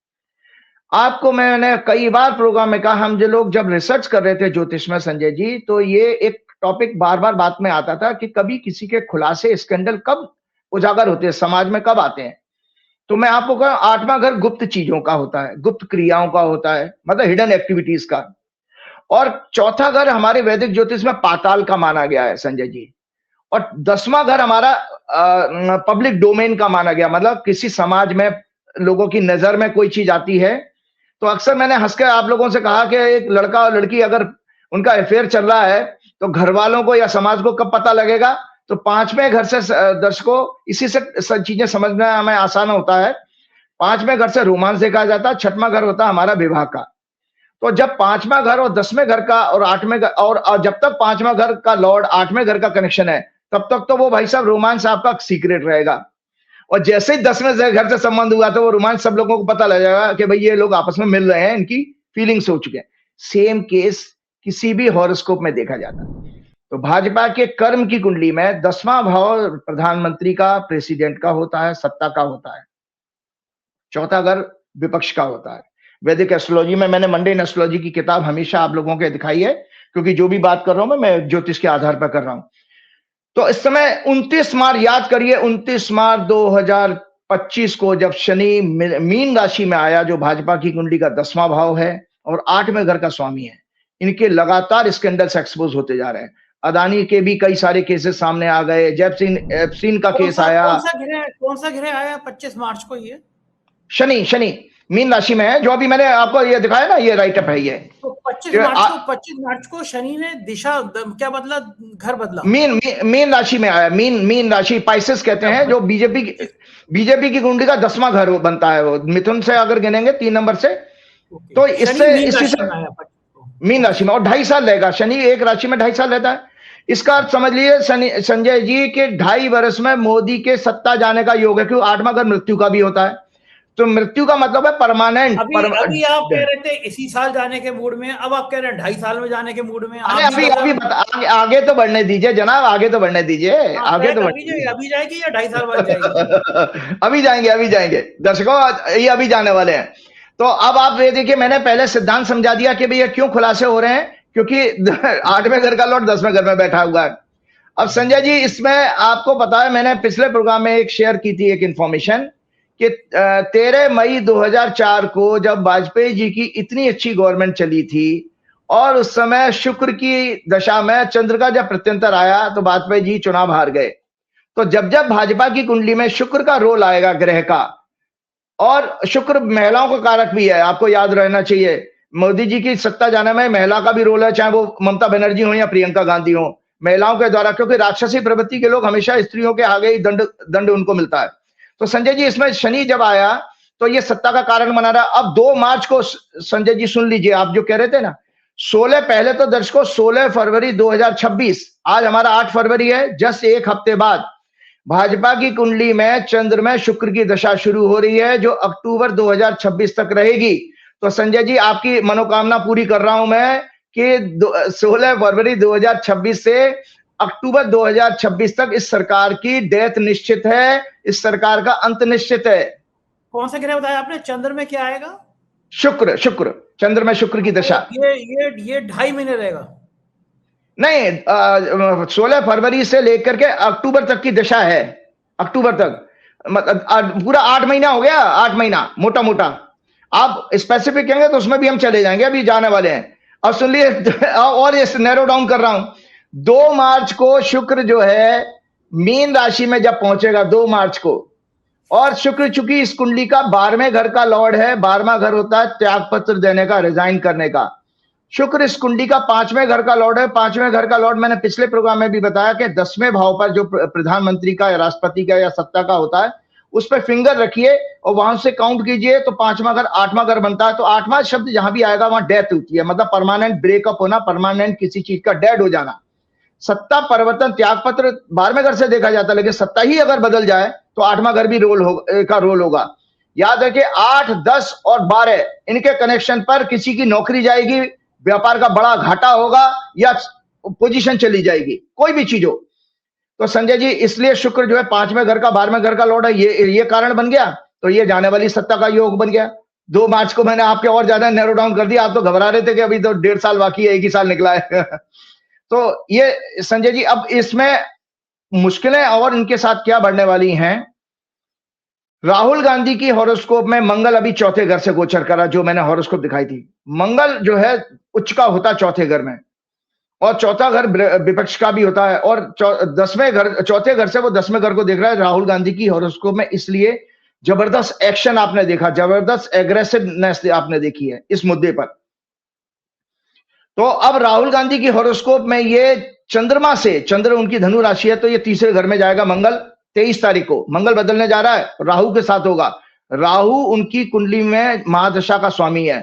आपको मैंने कई बार प्रोग्राम में कहा, हम जो लोग जब रिसर्च कर रहे थे ज्योतिष में संजय जी, तो ये एक टॉपिक बार बार बात में आता था कि कभी किसी के खुलासे, स्कैंडल कब उजागर होते हैं, समाज में कब आते हैं। तो मैं आपको कहूं, 8वां घर गुप्त चीजों का होता है, गुप्त क्रियाओं का होता है, मतलब हिडन एक्टिविटीज का। और 4था घर हमारे वैदिक ज्योतिष में पाताल का माना गया है संजय जी। और 10वां घर हमारा पब्लिक डोमेन का माना गया, मतलब किसी समाज में लोगों की नजर में कोई चीज आती है। तो अक्सर मैंने हंस के आप लोगों से कहा कि एक लड़का और लड़की अगर उनका अफेयर चल रहा है, तो घर वालों को या समाज को कब पता लगेगा? तो 5वें घर से दर्शकों, इसी से सब चीजें समझना हमें आसान होता है। 5वें घर से रोमांस देखा जाता है, 6वां घर होता है हमारा विवाह का। तो जब 5वां घर और 10वें घर का और 8वें घर, और जब तक 5वां घर का लॉर्ड 8वें घर का कनेक्शन है, तब तक तो वो भाई साहब रोमांस आपका सीक्रेट रहेगा। और जैसे ही 10वें घर से संबंध हुआ, तो वो रोमांस सब लोगों को पता लग जाएगा कि भाई ये लोग आपस में मिल रहे हैं, इनकी फीलिंग्स हो चुके हैं। सेम केस किसी भी हॉरोस्कोप में देखा जाता है। तो भाजपा के कर्म की कुंडली में 10वां भाव प्रधानमंत्री का, प्रेसिडेंट का होता है, सत्ता का होता है। 4था घर विपक्ष का होता है। वैदिक एस्ट्रोलॉजी में मैंने मंडेन एस्ट्रोलॉजी की किताब हमेशा आप लोगों को दिखाई है, क्योंकि जो भी बात कर रहा हूं मैं ज्योतिष के आधार पर कर रहा हूं। तो इस समय 29 मार्च, याद करिए 29 मार्च 2025 को जब शनि मीन राशि में आया, जो भाजपा की कुंडली का 10वां भाव है और 8वें घर का स्वामी है, इनके लगातार स्कैंडल्स एक्सपोज होते जा रहे हैं। अदानी के भी कई सारे केसेस सामने आ गए, एप्स्टीन का केस आया। कौन सा ग्रह आया 25 मार्च को? ये शनि मीन राशि में है, जो अभी मैंने आपको ये दिखाया ना, ये राइटअप है। ये तो 25 मार्च को शनि ने दिशा क्या बदला, घर बदला? मीन राशि में आया। मीन राशि पाइसेस कहते हैं, जो बीजेपी की कुंडली का 10वां घर बनता है। वो मिथुन से अगर गिनेंगे 3 नंबर से, तो इसी से मीन राशि में, और 2.5 साल रहेगा। शनि एक राशि में 2.5 साल रहता है। इसका अर्थ समझ लीजिए संजय जी के 2.5 वर्ष में मोदी के सत्ता जाने का योग है, क्योंकि 8वां घर मृत्यु का भी होता है। तो मृत्यु का मतलब है परमानेंट। अभी आप कह रहे थे इसी साल जाने के मूड में, अब आप कह रहे हैं 2.5 साल में जाने के मूड में। आगे तो बढ़ने दीजिए जनाब, आगे तो बढ़ने दीजिए, आगे तो अभी जाएगी या 2.5 साल बाद जाएगी? अभी जाएंगे दर्शकों, ये अभी जाने वाले हैं। तो अब आप ये देखिए, मैंने पहले सिद्धांत समझा दिया कि भैया क्यों खुलासे हो रहे हैं, क्योंकि 8वें घर का लॉर्ड 10वें घर में बैठा हुआ है। अब संजय जी, इसमें आपको पता है, मैंने पिछले प्रोग्राम में एक शेयर की थी एक इंफॉर्मेशन कि 13 मई 2004 को जब वाजपेयी जी की इतनी अच्छी गवर्नमेंट चली थी और उस समय शुक्र की दशा में चंद्र का जब प्रत्यंतर आया तो वाजपेयी जी चुनाव हार गए। तो जब जब भाजपा की कुंडली में शुक्र का रोल आएगा ग्रह का, और शुक्र महिलाओं का कारक भी है, आपको याद रहना चाहिए, मोदी जी की सत्ता जाने में महिला का भी रोल है, चाहे वो ममता बनर्जी हो या प्रियंका गांधी हो, महिलाओं के द्वारा, क्योंकि राक्षसी प्रवृत्ति के लोग हमेशा स्त्रियों के आगे ही दंड उनको मिलता है। तो संजय जी, इसमें शनि जब आया तो ये सत्ता का कारण बना रहा। अब 2 मार्च को संजय जी सुन लीजिए, आप जो कह रहे थे ना, 16 पहले तो दर्शकों 16 फरवरी 2026, आज हमारा 8 फरवरी है, जस्ट एक हफ्ते बाद भाजपा की कुंडली में चंद्र में शुक्र की दशा शुरू हो रही है, जो अक्टूबर 2026 तक रहेगी। तो संजय जी, आपकी मनोकामना पूरी कर रहा हूं मैं कि 16 फरवरी 2026 से अक्टूबर 2026 तक इस सरकार की डेथ निश्चित है, इस सरकार का अंत निश्चित है। कौन सा ग्रह बताया आपने? चंद्र में क्या आएगा? शुक्र चंद्र में शुक्र की दशा। ये 2.5 महीने रहेगा? नहीं, 16 फरवरी से लेकर के अक्टूबर तक की दशा है, अक्टूबर तक, मतलब पूरा 8 महीना हो गया, 8 महीना मोटा मोटा। आप स्पेसिफिक कहेंगे तो उसमें भी हम चले जाएंगे, अभी जाने वाले हैं। अब सुन लिए, और ये नैरो डाउन कर रहा हूं। 2 मार्च को शुक्र जो है मीन राशि में जब पहुंचेगा 2 मार्च को, और शुक्र चूंकि इस कुंडली का 12वें घर का लॉर्ड है, 12वां घर होता है त्याग पत्र देने का, रिजाइन करने का। शुक्र इस कुंडली का 5वें घर का लॉर्ड है। 5वें घर का लॉर्ड मैंने पिछले प्रोग्राम में भी बताया कि 10वें भाव पर जो प्रधानमंत्री का या राष्ट्रपति का या सत्ता का होता है, उस पर फिंगर रखिए और वहां से काउंट कीजिए तो 5वां घर 8वां घर बनता है। तो 8वां शब्द जहां भी आएगा वहां डेथ होती है, मतलब परमानेंट ब्रेकअप होना, परमानेंट किसी चीज का डेड हो जाना। सत्ता परिवर्तन त्याग पत्र 12वें घर से देखा जाता है, लेकिन सत्ता ही अगर बदल जाए तो 8वां घर भी रोल होगा। याद रखिए, 8, 10 और 12 इनके कनेक्शन पर किसी की नौकरी जाएगी, व्यापार का बड़ा घाटा होगा या पोजीशन चली जाएगी, कोई भी चीज हो। तो संजय जी, इसलिए शुक्र जो है 5वें घर का 12वें घर का लॉर्ड है, ये कारण बन गया। तो ये जाने वाली सत्ता का योग बन गया। 2 मार्च को मैंने आपके और ज्यादा नैरो डाउन कर दिया, आप तो घबरा रहे थे कि अभी तो 1.5 साल बाकी है, 1 ही साल निकला है। तो ये संजय जी, अब इसमें मुश्किलें और इनके साथ क्या बढ़ने वाली हैं। राहुल गांधी की हॉरोस्कोप में मंगल अभी 4थे घर से गोचर करा, जो मैंने हॉरोस्कोप दिखाई थी। मंगल जो है उच्च का होता है 4थे घर में, और 4था घर विपक्ष का भी होता है, और 10वें घर, 4थे घर से वो 10वें घर को देख रहा है राहुल गांधी की हॉरोस्कोप में। इसलिए जबरदस्त एक्शन आपने देखा, जबरदस्त एग्रेसिवनेस आपने देखी है इस मुद्दे पर। तो अब राहुल गांधी की हॉरोस्कोप में ये चंद्रमा से, चंद्र उनकी धनु राशि है, तो ये 3रे घर में जाएगा। मंगल 23 तारीख को मंगल बदलने जा रहा है, राहु के साथ होगा। राहु उनकी कुंडली में महादशा का स्वामी है।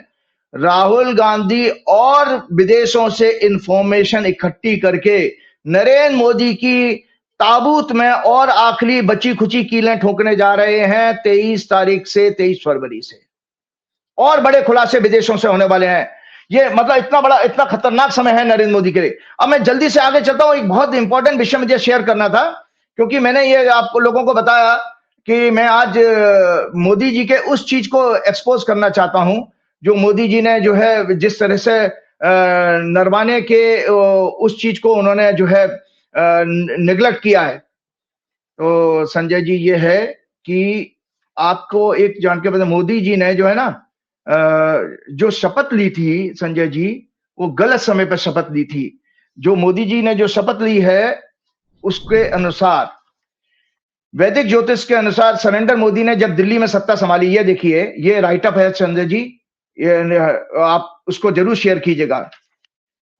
राहुल गांधी और विदेशों से इंफॉर्मेशन इकट्ठी करके नरेंद्र मोदी की ताबूत में और आखिरी बची खुची कीलें ठोकने जा रहे हैं 23 तारीख से 23 फरवरी से। और बड़े खुलासे विदेशों से होने वाले हैं। ये मतलब इतना बड़ा, इतना खतरनाक समय है नरेंद्र मोदी के लिए। अब मैं जल्दी से आगे चलता हूं, एक बहुत इंपॉर्टेंट विषय मुझे शेयर करना था, क्योंकि मैंने ये आपको लोगों को बताया कि मैं आज मोदी जी के उस चीज को एक्सपोज करना चाहता हूं जो मोदी जी ने जो है जिस तरह से नरवाने के उस चीज को उन्होंने जो है निगलेक्ट किया है। तो संजय जी, ये है कि आपको एक जान के पता, मोदी जी ने जो है ना जो शपथ ली थी संजय जी, वो गलत समय पर शपथ ली थी। जो मोदी जी ने जो शपथ ली है उसके अनुसार, वैदिक ज्योतिष के अनुसार, सरेंडर मोदी ने जब दिल्ली में सत्ता संभाली, ये देखिए, ये राइट अप है संजय जी, ये आप उसको जरूर शेयर कीजिएगा।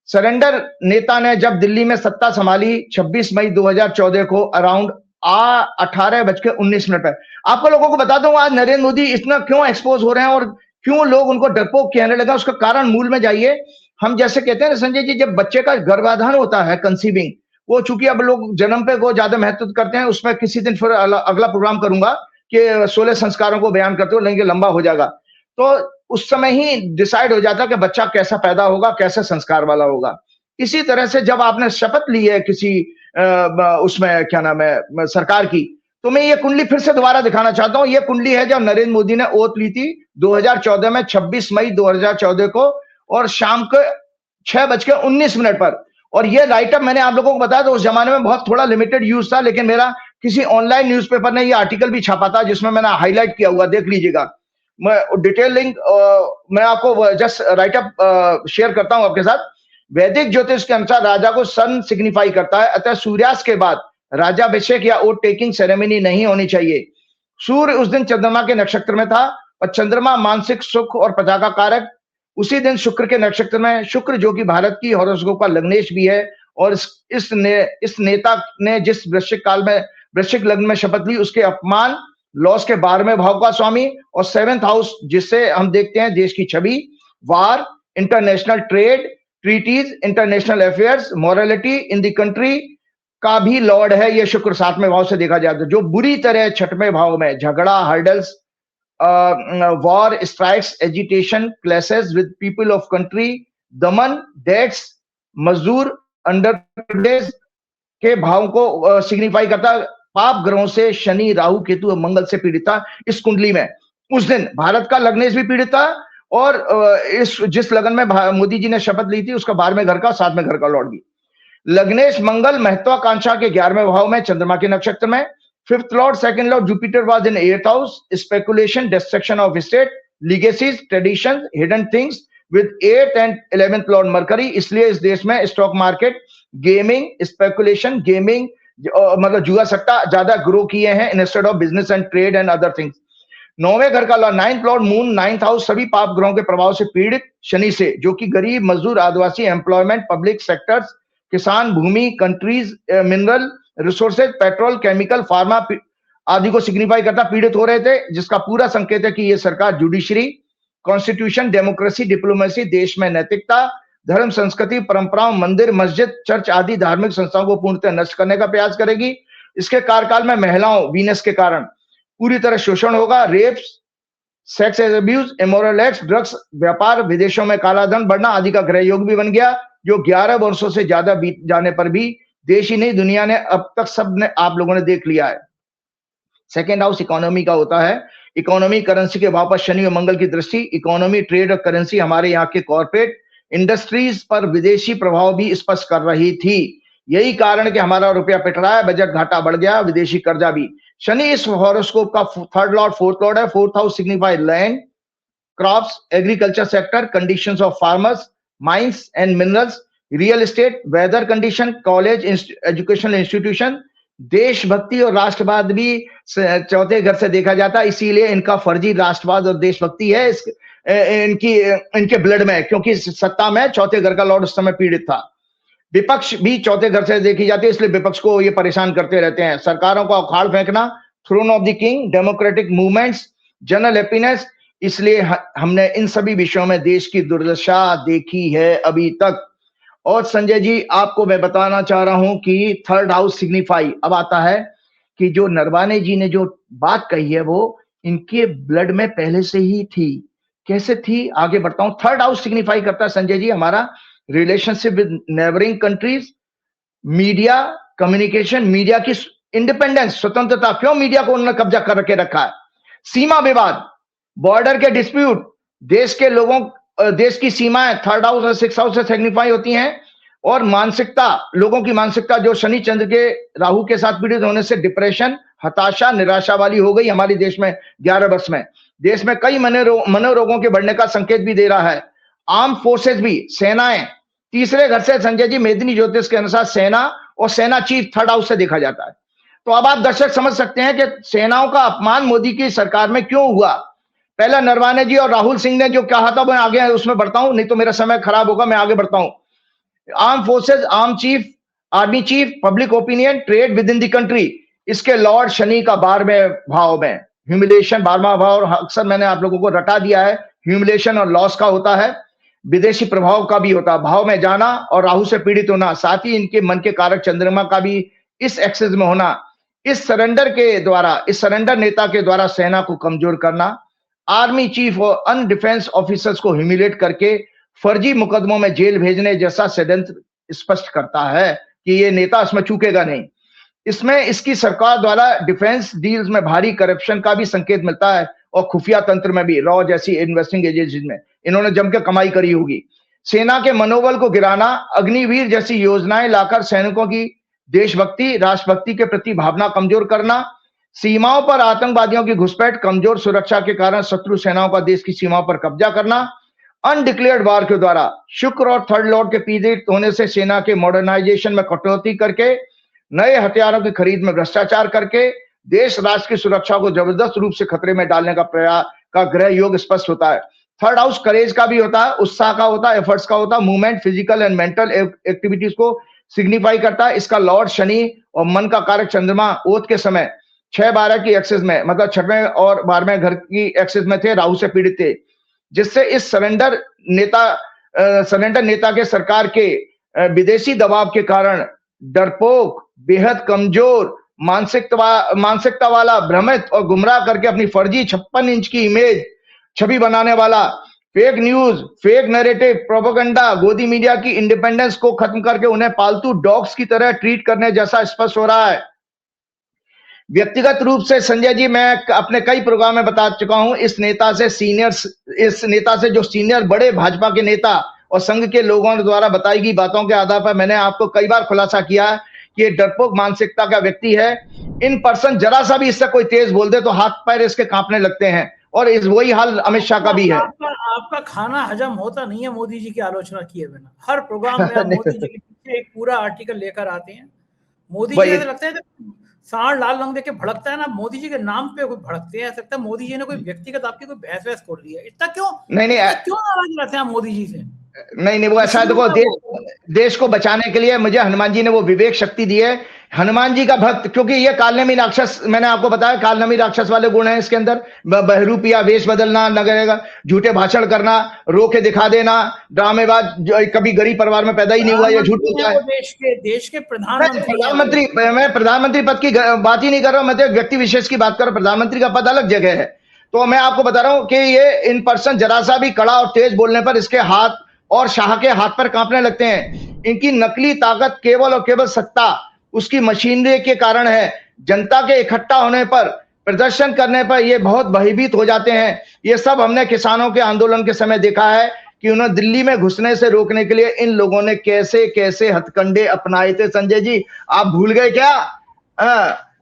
सरेंडर नेता ने जब दिल्ली में सत्ता संभाली 26 मई 2014 को अराउंड 18:19 पर। आपको लोगों को बता दूं आज नरेंद्र मोदी इतना क्यों एक्सपोज हो रहे हैं और क्यों लोग उनको डरपोक कहने लगा, उसका कारण मूल में जाइए। हम जैसे कहते हैं ना संजय जी, जब बच्चे का गर्भाधान होता है, कंसीविंग, वो चूंकि अब लोग जन्म पे को ज्यादा महत्व करते हैं, उसमें किसी दिन फिर अगला प्रोग्राम करूंगा। कि 16 संस्कारों को बयान करते हो, लेकिन लंबा हो जाएगा। तो उस समय ही डिसाइड हो जाता कि बच्चा कैसा पैदा होगा, कैसे संस्कार वाला होगा। इसी तरह से जब आपने शपथ ली है किसी उसमें क्या नाम है सरकार की, तो मैं ये कुंडली फिर से दोबारा दिखाना चाहता हूं। ये कुंडली है जब नरेंद्र मोदी ने ओथ ली थी 2014 में, 26 मई 2014 को, और शाम को 6:19 पर। और ये राइटअप मैंने आप लोगों को बताया तो उस जमाने में बहुत थोड़ा लिमिटेड यूज था, लेकिन मेरा किसी ऑनलाइन न्यूज़पेपर ने ये आर्टिकल भी छापा था जिसमें मैंने हाईलाइट किया हुआ, देख लीजिएगा। मैं डिटेल लिंक मैं आपको जस्ट राइटअप शेयर करता हूं आपके साथ। वैदिक ज्योतिष के अनुसार राजा को सन सिग्निफाई करता है, अतः सूर्यास्त के बाद राजाभिषेक या ओथ टेकिंग सेरेमनी नहीं होनी चाहिए। सूर्य उस दिन चंद्रमा के नक्षत्र में था और चंद्रमा मानसिक सुख और प्रजा का कारक। उसी दिन शुक्र के नक्षत्र में शुक्र, जो कि भारत की हॉरोस्कोप का लग्नेश भी है, और इस नेता ने जिस वृश्चिक लग्न में शपथ ली, उसके अपमान लॉस के 12वें भाव का स्वामी, और 7th हाउस जिससे हम देखते हैं देश की छवि, war, international trade, treaties, international affairs, morality in the country का भी लॉर्ड है। ये शुक्र 7वें भाव से देखा जाता है, जो बुरी तरह 6वें भाव में झगड़ा, hurdles, war, strikes, agitation, clashes with people of country, Daman, dates, मजदूर, अंडर के भाव को सिग्निफाई करता है। पाप ग्रहों से शनि, राहु, केतु और मंगल से पीड़ित था इस कुंडली में। उस दिन भारत का लग्नेश भी पीड़ित था, और इस जिस लगन में मोदी जी ने शपथ ली थी उसका 12वें घर का, 7वें घर का लॉर्ड भी। लग्नेश मंगल महत्वाकांक्षा के 11वें भाव में, चंद्रमा के नक्षत्र में। 5th lord, 2nd lord Jupiter was in 8th house, speculation, destruction of state, legacies, tradition, hidden things with 8th and 11th lord Mercury. इसलिए इस देश में stock market, gaming, speculation, gaming मतलब जुआ सट्टा ज्यादा ग्रो किए हैं instead of business and trade and other things. 9वें घर का Lord 9th Lord moon, 9th house, सभी पाप ग्रहों के प्रभाव से पीड़ित शनि से, जो कि गरीब, मजदूर, आदिवासी, एम्प्लॉयमेंट, पब्लिक सेक्टर्स, किसान, भूमि, countries, mineral resources, petrol, chemical, pharma आदि को सिग्निफाई करता, पीड़ित हो रहे थे, जिसका पूरा संकेत है कि ये सरकार जुडिशरी, कॉन्स्टिट्यूशन, डेमोक्रेसी, डिप्लोमेसी, देश में नैतिकता, धर्म, संस्कृति, परंपराओं, मंदिर, मस्जिद, चर्च आदि धार्मिक संस्थाओं को पूर्णतः नष्ट करने का प्रयास करेगी। इसके कार्यकाल में महिलाओं, वीनस के कारण पूरी तरह शोषण होगा, rapes, sex abuse, immoral acts, drugs व्यापार, विदेशों में काला धन बढ़ना आदि का ग्रह योग भी बन गया, जो 11 वर्षों से ज्यादा बीत जाने पर भी देश ही नहीं दुनिया ने अब तक सबने आप लोगों ने देख लिया है। 2nd हाउस इकोनॉमी का होता है। इकोनॉमी, करेंसी के भाव पर शनि और मंगल की दृष्टि, इकोनॉमी, ट्रेड और करेंसी, हमारे यहाँ के कॉर्पोरेट इंडस्ट्रीज पर विदेशी प्रभाव भी स्पष्ट कर रही थी। यही कारण कि हमारा रुपया पिट रहा है, बजट घाटा बढ़ गया, विदेशी कर्जा भी। शनि इस हॉरोस्कोप का 3rd लॉर्ड, 4th लॉर्ड है। 4th house signify land, crops, agriculture sector, conditions of farmers, mines and minerals, real estate, weather condition, college, educational institution. देशभक्ति और राष्ट्रवाद भी 4थे घर से देखा जाता है, इसीलिए इनका फर्जी राष्ट्रवाद और देशभक्ति है इनके ब्लड में, क्योंकि सत्ता में 4थे घर का लॉर्ड उस समय पीड़ित था। विपक्ष भी 4थे घर से देखी जाती है, इसलिए विपक्ष को ये परेशान करते रहते हैं। सरकारों का उखाड़ फेंकना, throne of the king, democratic movements, general happiness. इसलिए हमने इन सभी विषयों में देश की दुर्दशा देखी है अभी तक। और संजय जी, आपको मैं बताना चाह रहा हूं कि 3rd हाउस सिग्निफाई अब आता है कि जो नरवाने जी ने जो बात कही है वो इनके ब्लड में पहले से ही थी। कैसे थी, आगे बढ़ता हूं। 3rd हाउस सिग्निफाई करता है संजय जी हमारा relationship with neighbouring countries, media, communication, media की इंडिपेंडेंस, स्वतंत्रता। क्यों मीडिया को उन्होंने कब्जा करके रखा है? सीमा विवाद, बॉर्डर के डिस्प्यूट, देश के लोगों, देश की सीमाएं 3rd हाउस और 6th हाउस से सिग्निफाई होती हैं। और मानसिकता, लोगों की मानसिकता जो शनि चंद्र के राहु के साथ पीड़ित होने से डिप्रेशन, हताशा, निराशा वाली हो गई हमारे देश में 11 वर्ष में। देश में कई मनोरोगों के बढ़ने का संकेत भी दे रहा है। आर्म फोर्सेस भी, सेनाएं 3रे घर से संजय जी मेदिनी ज्योतिष के अनुसार सेना और सेना चीफ 3rd हाउस से देखा जाता है। तो अब आप दर्शक समझ सकते हैं कि सेनाओं का अपमान मोदी की सरकार में क्यों हुआ। पहला नरवाने जी और राहुल सिंह ने जो कहा था, मैं आगे उसमें बढ़ता हूं, नहीं तो मेरा समय खराब होगा, मैं आगे बढ़ता हूं। Arm forces, arm chief, army chief, public opinion, trade with in the country, इसके लॉर्ड शनि का 12वें भाव में। ह्यूमिलेशन 12वां भाव, और अक्सर मैंने आप लोगों को रटा दिया है, ह्यूमिलेशन और लॉस का होता है, विदेशी प्रभाव का भी होता है, भाव में जाना और राहु से पीड़ित होना, साथ ही इनके मन के कारक चंद्रमा का भी इस एक्सेस में होना, इस सरेंडर नेता के द्वारा सेना को कमजोर करना, आर्मी चीफ और अन्य डिफेंस ऑफिसर्स को ह्यूमिलेट करके फर्जी मुकदमों में जेल भेजने जैसा षड्यंत्र स्पष्ट करता है कि ये नेता इसमें चूकेगा नहीं। इसमें इसकी सरकार द्वारा डिफेंस डील्स में भारी करप्शन का भी संकेत मिलता है और खुफिया तंत्र में भी, रॉ जैसी इन्वेस्टिंग एजेंसीज में इन्होंने जम के कमाई करी होगी। सेना के मनोबल को गिराना, अग्निवीर जैसी योजनाएं लाकर सैनिकों की देशभक्ति, राष्ट्रभक्ति के प्रति भावना कमजोर करना, सीमाओं पर आतंकवादियों की घुसपैठ, कमजोर सुरक्षा के कारण शत्रु सेनाओं का देश की सीमाओं पर कब्जा करना, अनडिक्लेयर्ड वार के द्वारा शुक्र और थर्ड लॉर्ड के पीड़ित होने से सेना के मॉडर्नाइजेशन में कटौती करके, नए हथियारों की खरीद में भ्रष्टाचार करके देश राष्ट्र की सुरक्षा को जबरदस्त रूप से खतरे में डालने का प्रयास का ग्रह योग स्पष्ट होता है। थर्ड हाउस करेज का भी होता है, उत्साह का होता है, एफर्ट्स का होता है, movement, physical and mental activities को सिग्निफाई करता है। इसका लॉर्ड शनि और मन का कारक चंद्रमा ओत के समय 6-12 की एक्सिस में, मतलब 6वें और 12वें घर की एक्सिस में थे, राहु से पीड़ित थे, जिससे इस सरेंडर नेता के सरकार के विदेशी दबाव के कारण डरपोक, बेहद कमजोर, मानसिकता वाला, भ्रमित और गुमराह करके अपनी फर्जी 56 इंच की इमेज छवि बनाने वाला, fake news, fake narrative, propaganda, गोदी मीडिया की इंडिपेंडेंस को खत्म करके उन्हें पालतू डॉग्स की तरह ट्रीट करने जैसा स्पष्ट हो रहा है। व्यक्तिगत रूप से संजय जी, मैं अपने कई प्रोग्राम में बता चुका हूं, इस नेता से जो सीनियर बड़े भाजपा के नेता और संघ के लोगों द्वारा बताई गई बातों के आधार पर मैंने आपको कई बार खुलासा किया है कि ये डरपोक मानसिकता का व्यक्ति है। इन पर्सन जरा सा भी इससे कोई तेज बोल दे तो हाथ पैर इसके कांपने लगते हैं, और इस वही हाल अमित शाह का भी है। आपका खाना हजम होता नहीं है मोदी जी की आलोचना किए बिना। हर प्रोग्राम में आप मोदी जी के पीछे एक पूरा आर्टिकल लेकर आते हैं। मोदी जी ऐसा लगता है सांड लाल रंग देके भड़कता है ना, मोदी जी के नाम पे कोई भड़कते हैं। ऐसा लगता है मोदी जी ने कोई व्यक्तिगत आपकी कोई बहस वहस खोल ली है। इतना क्यों नाराज रहते हैं मोदी जी से? नहीं, वो ऐसा देखो, देश को बचाने के लिए मुझे हनुमान जी ने वो विवेक शक्ति दी है। हनुमान जी का भक्त, क्योंकि ये कालनेमी राक्षस, मैंने आपको बताया कालनेमी राक्षस वाले गुण हैं इसके अंदर, बहरूपिया, वेश बदलना, नगरेगा, झूठे भाषण करना, रो के दिखा देना, ड्रामेबाज, कभी गरीब परिवार में पैदा ही नहीं हुआ, ये झूठ बोलता है। देश के प्रधानमंत्री, मैं प्रधानमंत्री पद की बात ही नहीं कर रहा हूं, मैं तो व्यक्ति विशेष की बात कर रहा हूं। प्रधानमंत्री का पद अलग जगह है। तो मैं आपको बता रहा हूं कि ये इन पर्सन जरा सा भी कड़ा और तेज बोलने पर इसके हाथ और शाह के हाथ पर कांपने लगते हैं। इनकी नकली ताकत केवल और केवल सत्ता उसकी मशीनरी के कारण है। जनता के इकट्ठा होने पर, प्रदर्शन करने पर ये बहुत भयभीत हो जाते हैं। ये सब हमने किसानों के आंदोलन के समय देखा है कि उन्हें दिल्ली में घुसने से रोकने के लिए इन लोगों ने कैसे कैसे हथकंडे अपनाए थे। संजय जी, आप भूल गए क्या?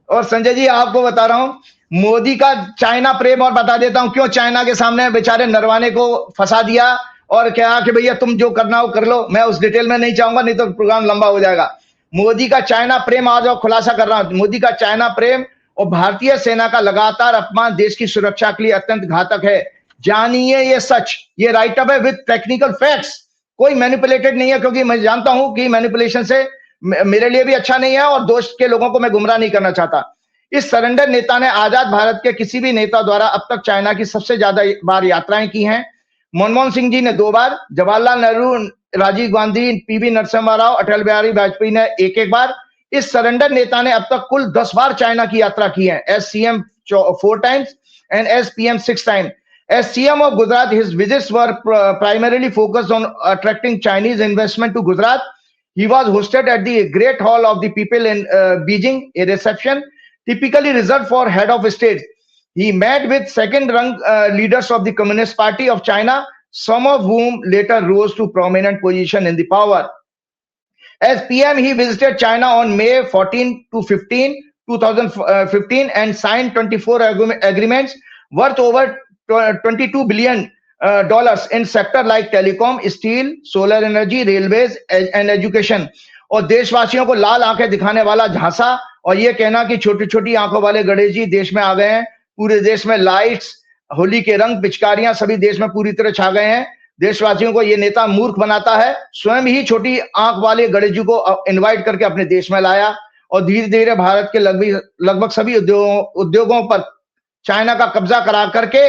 और संजय जी, आपको बता रहा हूं मोदी का चाइना प्रेम, और बता देता हूं क्यों चाइना के सामने बेचारे नरवाने को फंसा दिया और क्या कि भैया तुम जो करना हो कर लो। मैं उस डिटेल में नहीं चाहूंगा, नहीं तो प्रोग्राम लंबा हो जाएगा। मोदी का चाइना प्रेम, आज और खुलासा कर रहा हूं, मोदी का चाइना प्रेम और भारतीय सेना का लगातार अपमान देश की सुरक्षा के लिए अत्यंत घातक है। जानिए ये सच, ये राइट अप है विद टेक्निकल फैक्ट्स, कोई मैनिपुलेटेड नहीं है, क्योंकि मैं जानता हूं कि मैनिपुलेशन से मेरे लिए भी अच्छा नहीं है और दोस्त के लोगों को मैं गुमराह नहीं करना चाहता। इस सरेंडर नेता ने आजाद भारत के किसी भी नेता द्वारा अब तक चाइना की सबसे ज्यादा बार यात्राएं की हैं। मनमोहन सिंह जी ने 2 बार, जवाहरलाल नेहरू, राजीव गांधी, पीवी नरसिम्हा राव, अटल बिहारी वाजपेयी ने एक बार। इस सरेंडर नेता ने अब तक कुल 10 बार चाइना की यात्रा की है। As CM 4 times and as PM 6 times. As CM of Gujarat, his visits were primarily focused on attracting Chinese investment to Gujarat. He was hosted at the Great Hall of the People in Beijing, a reception typically reserved for head of state. He met with second-rung leaders of the Communist Party of China, some of whom later rose to prominent position in the power. As PM, he visited China on May 14 to 15, 2015 and signed 24 agreements worth over $22 billion in sector like telecom, steel, solar energy, railways and education. और देशवासियों को लाल आंखें दिखाने वाला झांसा और ये कहना कि छोटी छोटी आंखों वाले गणेश जी देश में आ गए हैं। पूरे देश में लाइट्स, होली के रंग, पिचकारियां सभी देश में पूरी तरह छा गए हैं। देशवासियों को ये नेता मूर्ख बनाता है। स्वयं ही छोटी आंख वाले गणेश जी को इनवाइट करके अपने देश में लाया और धीरे धीरे भारत के लगभग सभी उद्योगों पर चाइना का कब्जा करा करके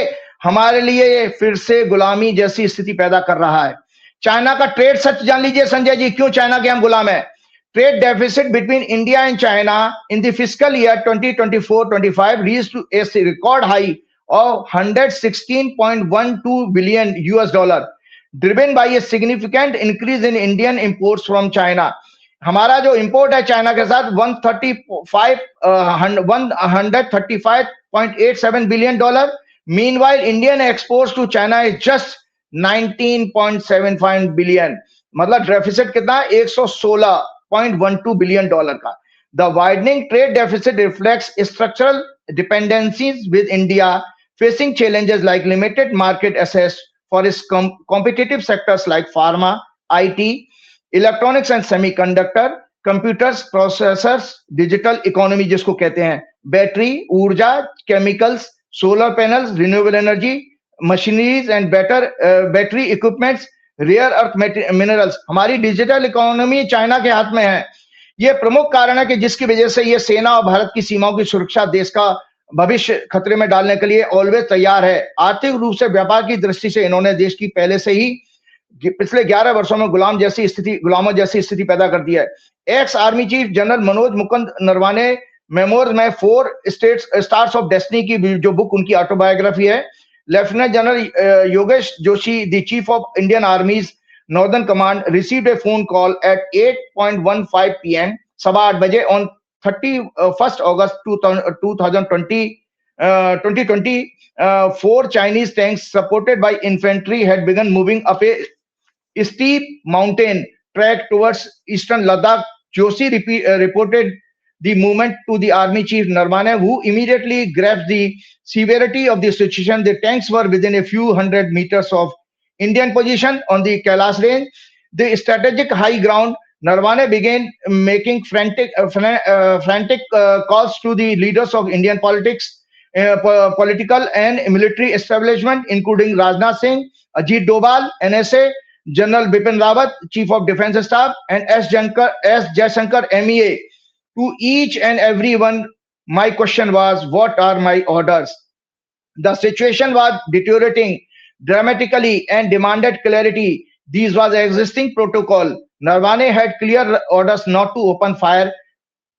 हमारे लिए फिर से गुलामी जैसी स्थिति पैदा कर रहा है। चाइना का ट्रेड सच जान लीजिए संजय जी, क्यों चाइना के हम गुलाम है। trade deficit between India and China in the fiscal year 2024-25 reached to a record high of 116.12 billion US dollar, driven by a significant increase in Indian imports from China. हमारा जो import है China के साथ 135.87 billion dollar. Meanwhile Indian exports to China is just 19.75 billion. मतलब deficit कितना, 116.12 billion dollar का. The widening trade deficit reflects structural dependencies with India facing challenges like limited market access for its competitive sectors like pharma, IT, electronics and semiconductor, computers, processors, digital economy जिसको कहते हैं, battery, ऊर्जा, chemicals, solar panels, renewable energy, machineries and battery equipments, rare earth minerals. हमारी digital economy China के हाथ में है. ये प्रमुख कारण है कि जिसकी वजह से ये सेना और भारत की सीमाओं की सुरक्षा, देश का भविष्य खतरे में डालने के लिए ऑलवेज तैयार है. आर्थिक रूप से व्यापार की दृष्टि से इन्होंने देश की पहले से ही पिछले 11 वर्षों में गुलामों जैसी स्थिति पैदा कर दी है. Ex army chief general Manoj Mukund Naravane memoirs में 4 स्टार्स ऑफ डेस्टिनी की जो बुक उनकी ऑटोबायोग्राफी है. Lieutenant general Yogesh Joshi, the chief of Indian आर्मीज northern command, received A phone call at 8:15 PM, 8:15 बजे on 31st August 2020, 4 Chinese tanks supported by infantry had begun moving up a steep mountain track towards eastern Ladakh. Joshi reported the movement to the Army Chief Narawane, who immediately grasped the severity of the situation. The tanks were within a few hundred meters of Indian position on the Kailash range, the strategic high ground. Narawane began making frantic calls to the leaders of Indian political and military establishment, including Rajnath Singh, Ajit Doval, NSA, General Bipin Rawat, Chief of Defence Staff, and S. Jaishankar, MEA. To each and every one, my question was, what are my orders? The situation was deteriorating dramatically and demanded clarity. This was existing protocol. Narawane had clear orders not to open fire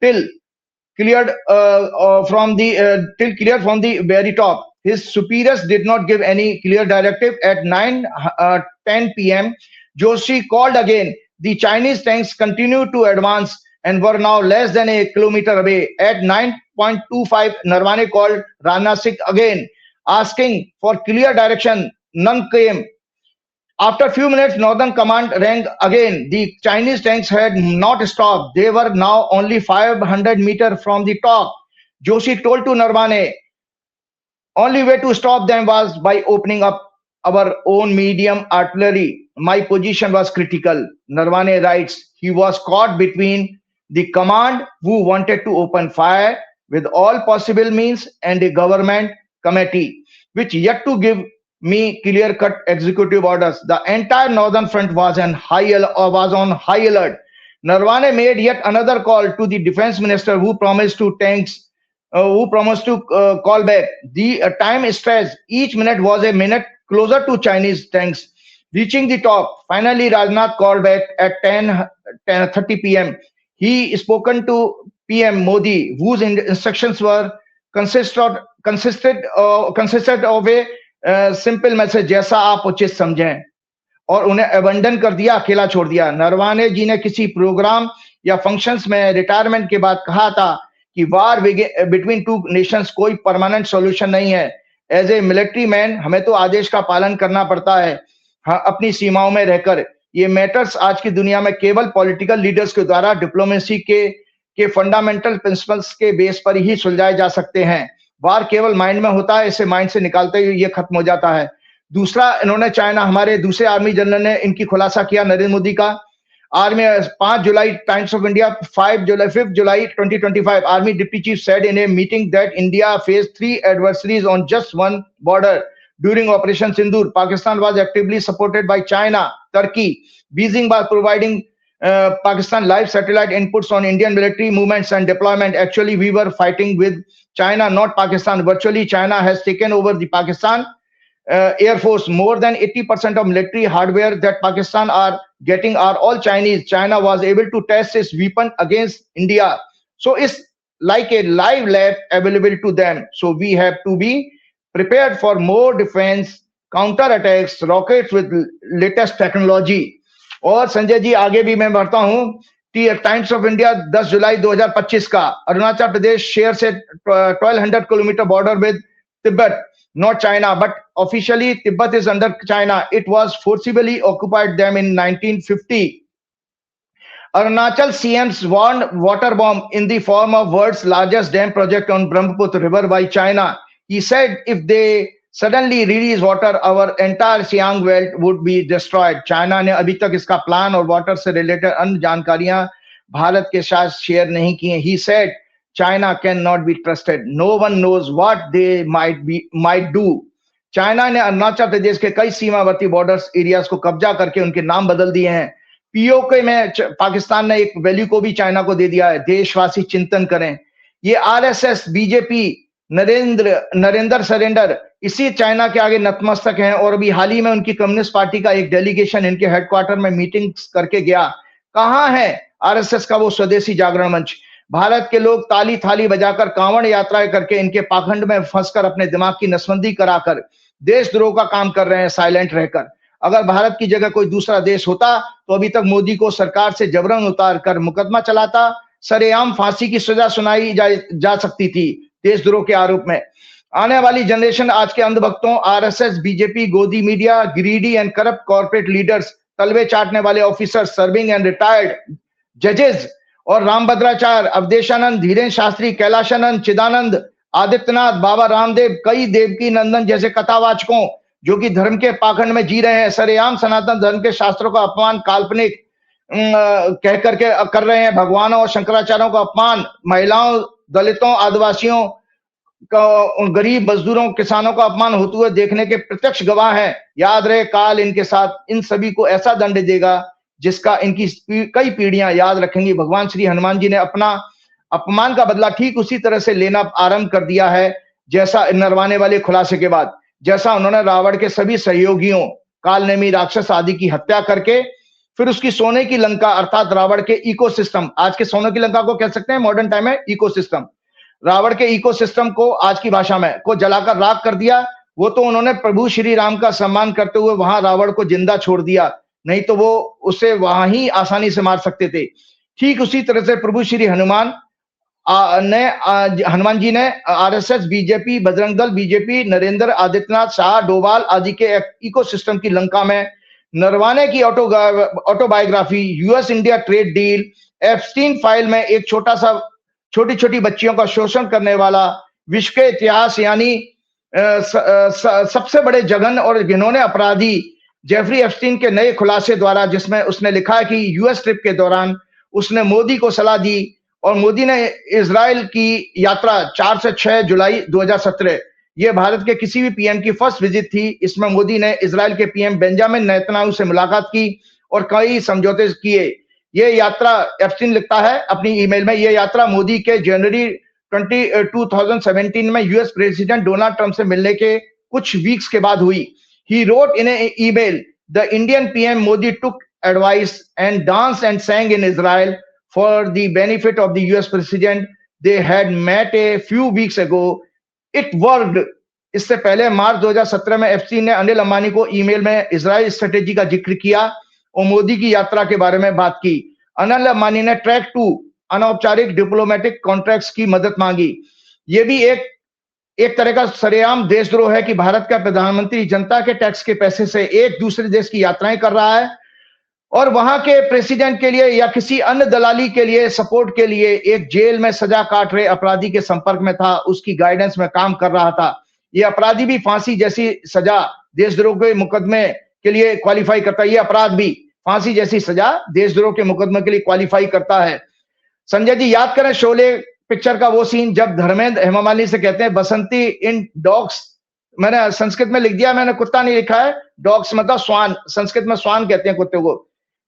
till cleared from the very top. His superiors did not give any clear directive. At 9:10 PM, Joshi called again. The Chinese tanks continued to advance and were now less than a kilometer away. At 9:25, Narawane called Rajnath Singh again, asking for clear direction. None came. After a few minutes, Northern Command rang again. The Chinese tanks had not stopped. They were now only 500 meters from the top. Joshi told to Narawane, only way to stop them was by opening up our own medium artillery. My position was critical. Narawane writes, he was caught between the command who wanted to open fire with all possible means and the government committee, which yet to give me clear-cut executive orders. The entire northern front was on high alert. Narawane made yet another call to the defense minister, who promised to call back. The time stretched. Each minute was a minute closer to Chinese tanks reaching the top. Finally, Rajnath called back at 10:30 PM. He spoken to PM Modi, whose instructions were consisted of a simple message, जैसा आप उचित समझें, और उन्हें abandon कर दिया, अकेला छोड़ दिया. नरवाने जी ने किसी प्रोग्राम या फंक्शंस में रिटायरमेंट के बाद कहा था कि वार बिटवीन टू नेशंस कोई परमानेंट सॉल्यूशन नहीं है. एज ए मिलिट्री मैन हमें तो आदेश का पालन करना पड़ता है, हाँ, अपनी सीमाओं में रहकर. ये मैटर्स आज की दुनिया में केवल पॉलिटिकल लीडर्स के द्वारा डिप्लोमेसी के फंडामेंटल प्रिंसिपल्स के बेस पर ही सुलझाए जा सकते हैं. वार केवल माइंड में होता है, इसे माइंड से निकालते ही ये खत्म हो जाता है. दूसरा, इन्होंने चाइना, हमारे दूसरे आर्मी जनरल ने इनकी खुलासा किया नरेंद्र मोदी का. Army 5 July, times of India 5 July 2025, army deputy chief said in a meeting that India face 3 adversaries on just 1 border during operation Sindoor. Pakistan was actively supported by China, Turkey. Beijing was providing Pakistan live satellite inputs on Indian military movements and deployment. Actually, we were fighting with China, not Pakistan. Virtually, China has taken over the Pakistan Air Force. More than 80% of military hardware that Pakistan are getting are all Chinese. China was able to test its weapon against India. So it's like a live lab available to them. So we have to be prepared for more defense, counter attacks, rockets with latest technology. और संजय जी आगे भी मैं बढ़ता हूं, times of India 10 जुलाई 2025 का, Arunachal Pradesh share से 1200 kilometre border with Tibet, not China, but officially Tibet is under China. It was forcibly occupied them in 1950. Arunachal CMs warned water bomb in the form of world's largest dam project on Brahmaputra River by China. He said if they suddenly release water, our entire Siang belt would be destroyed. China ने अभी तक इसका plan और water से related अन्य जानकारियां भारत के साथ शेयर नहीं की हैं. He said China cannot be trusted. No one knows what they might do. China ने अरुणाचल प्रदेश के कई सीमावर्ती बॉर्डर्स एरियाज को कब्जा करके उनके नाम बदल दिए हैं. पीओके में पाकिस्तान ने एक वैल्यू को भी चाइना को दे दिया है. देशवासी चिंतन करें. ये आरएसएस, बीजेपी, नरेंद्र सरेंडर इसी चाइना के आगे नतमस्तक हैं. और अभी हाल ही में उनकी कम्युनिस्ट पार्टी का एक डेलीगेशन इनके हेडक्वार्टर में मीटिंग करके गया. कहां है आरएसएस का वो स्वदेशी जागरण मंच? भारत के लोग ताली थाली बजाकर कांवड़ यात्राएं करके इनके पाखंड में फंसकर अपने दिमाग की नसबंदी कराकर देशद्रोह का काम कर रहे हैं साइलेंट रहकर. अगर भारत की जगह कोई दूसरा देश होता तो अभी तक मोदी को सरकार से जबरन उतार कर मुकदमा चलाता, सरेआम फांसी की सजा सुनाई जा सकती थी देशद्रोह के आरोप में. आने वाली जनरेशन आज के अंधभक्तों, आरएसएस, बीजेपी, गोदी media, greedy and corrupt corporate leaders, तलवे चाटने वाले ऑफिसर्स, सर्विंग एंड रिटायर्ड जजेस और रामभद्राचार्य, अवधेशानंद, धीरेन्द्र शास्त्री, कैलाशानंद, चिदानंद, आदित्यनाथ, बाबा रामदेव, कई देवकी नंदन जैसे कथावाचकों जो कि धर्म के पाखंड में जी रहे हैं, सरेआम सनातन धर्म के शास्त्रों का अपमान काल्पनिक कह करके कर रहे हैं. भगवानों और शंकराचार्यों का अपमान, महिलाओं, दलितों, आदिवासियों, गरीब मजदूरों, किसानों का अपमान होते हुए देखने के प्रत्यक्ष गवाह हैं. याद रहे काल इनके साथ इन सभी को ऐसा दंड देगा जिसका इनकी कई पीढ़ियां याद रखेंगी. भगवान श्री हनुमान जी ने अपना अपमान का बदला ठीक उसी तरह से लेना आरंभ कर दिया है जैसा नरवाने वाले खुलासे के बाद, जैसा उन्होंने रावण के सभी सहयोगियों, कालनेमी राक्षस आदि की हत्या करके फिर उसकी सोने की लंका अर्थात रावण के इकोसिस्टम, आज के सोने की लंका को कह सकते हैं मॉडर्न टाइम में इकोसिस्टम, रावण के इकोसिस्टम को आज की भाषा में को जलाकर राख कर दिया. वो तो उन्होंने प्रभु श्री राम का सम्मान करते हुए वहां रावण को जिंदा छोड़ दिया, नहीं तो वो उसे वहां ही आसानी से मार सकते थे. ठीक उसी तरह से प्रभु श्री हनुमान जी ने RSS, BJP, Bajrang Dal, BJP, Narendra, Adityanath, Shah, Doval आदि के इकोसिस्टम की लंका में नरवाने की autobiography, US India trade deal, Epstein file में एक छोटी छोटी बच्चियों का शोषण करने वाला विश्व के इतिहास यानी सबसे बड़े जघन्य और घिनौने अपराधी जेफरी एप्स्टीन के नए खुलासे द्वारा, जिसमें उसने लिखा है कि यूएस ट्रिप के दौरान उसने मोदी को सलाह दी और मोदी ने इजराइल की यात्रा 4 से 6 जुलाई 2017, यह भारत के किसी भी पीएम की फर्स्ट विजिट थी. इसमें मोदी ने इजराइल के पीएम बेंजामिन नेतन्याहू से मुलाकात की और कई समझौते किए. यह यात्रा, एप्स्टीन लिखता है अपनी ईमेल में, यह यात्रा मोदी के जनवरी 2017 में यूएस प्रेसिडेंट डोनाल्ड ट्रंप से मिलने के कुछ वीक्स के बाद हुई. He wrote in an email, the Indian PM Modi took advice and danced and sang in Israel for the benefit of the US president. They had met a few weeks ago. It worked. इससे पहले मार्च 2017 में Epstein ने अनिल अंबानी को email में Israel strategy का जिक्र किया और मोदी की यात्रा के बारे में बात की. अनिल अंबानी ने ट्रैक 2 अनौपचारिक डिप्लोमेटिक कॉन्ट्रैक्ट्स की मदद मांगी. ये भी एक तरह का सरेआम देशद्रोह है कि भारत का प्रधानमंत्री जनता के टैक्स के पैसे से एक दूसरे देश की यात्राएं कर रहा है और वहां के प्रेसिडेंट के लिए या किसी अन्य दलाली के लिए सपोर्ट के लिए एक जेल में सजा काट रहे अपराधी के संपर्क में था, उसकी गाइडेंस में काम कर रहा था. ये अपराधी भी फांसी जैसी सजा देशद्रोह के मुकदमे के लिए क्वालिफाई करता है. ये अपराध भी फांसी जैसी सजा देशद्रोह के मुकदमे के लिए क्वालिफाई करता है. संजय जी याद करें शोले पिक्चर का वो सीन जब धर्मेंद्र हेमा मालिनी से कहते हैं बसंती इन डॉग्स, मैंने संस्कृत में लिख दिया, मैंने कुत्ता नहीं लिखा है, डॉग्स मतलब स्वान, संस्कृत में स्वान कहते हैं कुत्ते को,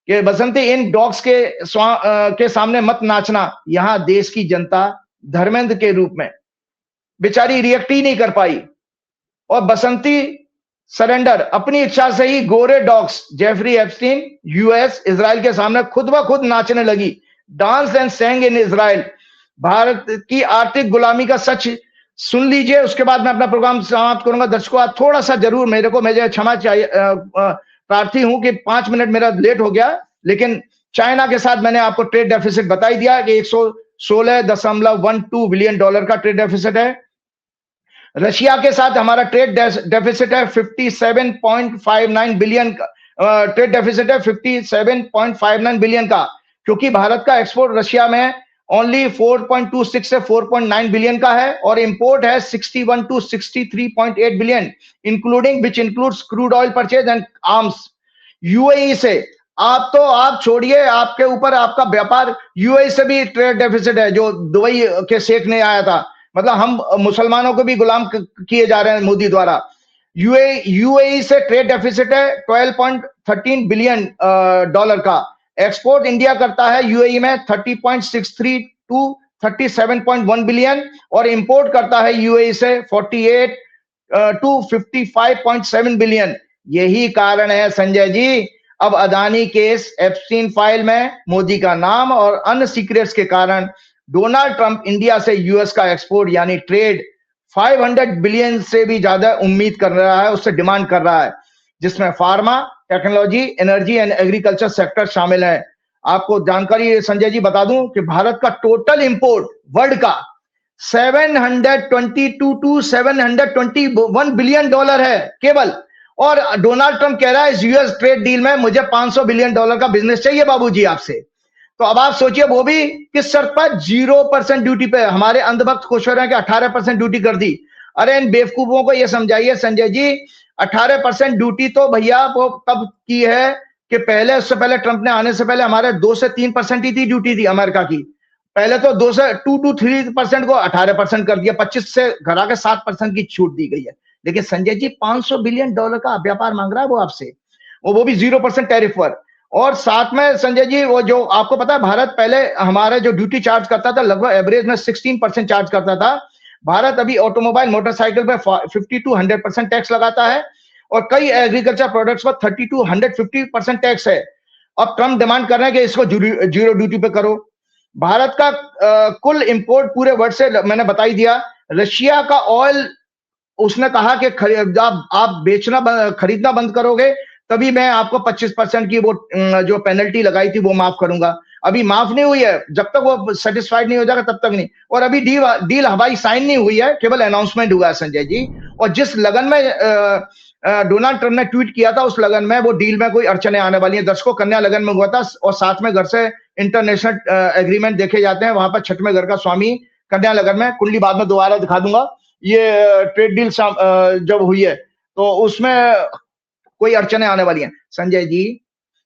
कि बसंती इन डॉग्स के सामने मत नाचना. यहां देश की जनता धर्मेंद्र के रूप में बेचारी रिएक्ट ही नहीं कर पाई और बसंती सरेंडर, अपनी इच्छा से ही गोरे dogs Jeffrey Epstein US Israel के सामने खुद ब खुद नाचने लगी, dance and sing in Israel. Bharat की आर्थिक गुलामी का सच सुन लीजिए, उसके बाद मैं अपना प्रोग्राम समाप्त करूंगा। दर्शकों, आज थोड़ा सा जरूर मुझे क्षमा चाहिए, प्रार्थी हूं कि 5 मिनट मेरा लेट हो गया, लेकिन चाइना के साथ मैंने आपको ट्रेड डेफिसिट बता ही दिया कि 116.12 बिलियन डॉलर का ट्रेड डेफिसिट है। रशिया के साथ हमारा ट्रेड डेफिसिट है 57.59 बिलियन का, ट्रेड डेफिसिट है 57.59 बिलियन का, क्योंकि भारत का एक्सपोर्ट रशिया में ओनली 4.26 से 4.9 बिलियन का है और इंपोर्ट है 61 to 63.8 billion, including which includes crude oil purchase and arms. UAE से आप छोड़िए, आपके ऊपर आपका व्यापार यूएई से भी ट्रेड डेफिसिट है, जो दुबई के शेख ने आया था। मतलब हम मुसलमानों को भी गुलाम किए जा रहे हैं मोदी द्वारा। यूएई से ट्रेड डेफिसिट है 12.13 बिलियन डॉलर का। एक्सपोर्ट इंडिया करता है यूएई में 30.63 टू 37.1 बिलियन और इंपोर्ट करता है यूएई से 48 टू 55.7 बिलियन। यही कारण है संजय जी, अब अदानी केस, एप्स्टीन फाइल में मोदी का नाम और अन्य सीक्रेट्स के कारण डोनाल्ड ट्रंप इंडिया से यूएस का एक्सपोर्ट यानी ट्रेड 500 बिलियन से भी ज्यादा उम्मीद कर रहा है, उससे डिमांड कर रहा है, जिसमें pharma, technology, energy and agriculture sector शामिल है। आपको जानकारी संजय जी बता दूं कि भारत का टोटल इंपोर्ट वर्ल्ड का 722 टू 721 बिलियन डॉलर है केवल, और डोनाल्ड ट्रंप कह रहा है इस यूएस ट्रेड डील में मुझे 500 बिलियन डॉलर का बिजनेस चाहिए बाबूजी आपसे। तो अब आप सोचिए, वो भी किस शर्त पर? 0% ड्यूटी पे। हमारे अंधभक्त खुश हो रहे हैं कि 18% ड्यूटी कर दी। अरे इन बेवकूफों को यह समझाइए संजय जी, 18% ड्यूटी तो भैया वो तब की है कि पहले, उससे पहले ट्रंप ने आने से पहले हमारे 2 से 3% ही थी ड्यूटी थी अमेरिका की। पहले तो 2 से 2 to 3% को 18% कर दिया, 25 से घरा के 7% की छूट दी गई है। लेकिन संजय जी 500 बिलियन डॉलर का व्यापार मांग रहा है वो आपसे, वो भी 0% टैरिफ पर। और साथ में संजय जी, वो जो आपको पता है, भारत पहले हमारा जो ड्यूटी चार्ज करता था लगभग एवरेज में 16% चार्ज करता था। भारत अभी ऑटोमोबाइल, मोटरसाइकिल पे 50 to 100% टैक्स लगाता है और कई एग्रीकल्चर प्रोडक्ट्स पर 30 to 150% टैक्स है। अब ट्रम्प डिमांड कर रहे हैं कि इसको जीरो ड्यूटी पे करो। भारत का कुल इंपोर्ट पूरे वर्ल्ड से मैंने बता ही दिया। रशिया का ऑयल उसने कहा कि आप खरीदना बंद करोगे तभी मैं आपको 25% की वो जो पेनल्टी लगाई थी वो माफ करूंगा। अभी माफ नहीं हुई है, जब तक वो सेटिस्फाइड नहीं हो जाएगा तब तक नहीं। और अभी डील हवाई साइन नहीं हुई है, केवल अनाउंसमेंट हुआ है संजय जी। और जिस लगन में डोनाल्ड ट्रंप ने ट्वीट किया था, उस लगन में वो डील में कोई अड़चने आने वाली है। दर्शकों, कन्या लगन में हुआ था और साथ में घर से इंटरनेशनल एग्रीमेंट देखे जाते हैं, वहां पर छठवें घर का स्वामी कन्या लगन में, कुंडली बाद में दोबारा दिखा दूंगा। ये ट्रेड डील जब हुई है तो उसमें कोई अड़चने आने वाली हैं। संजय जी,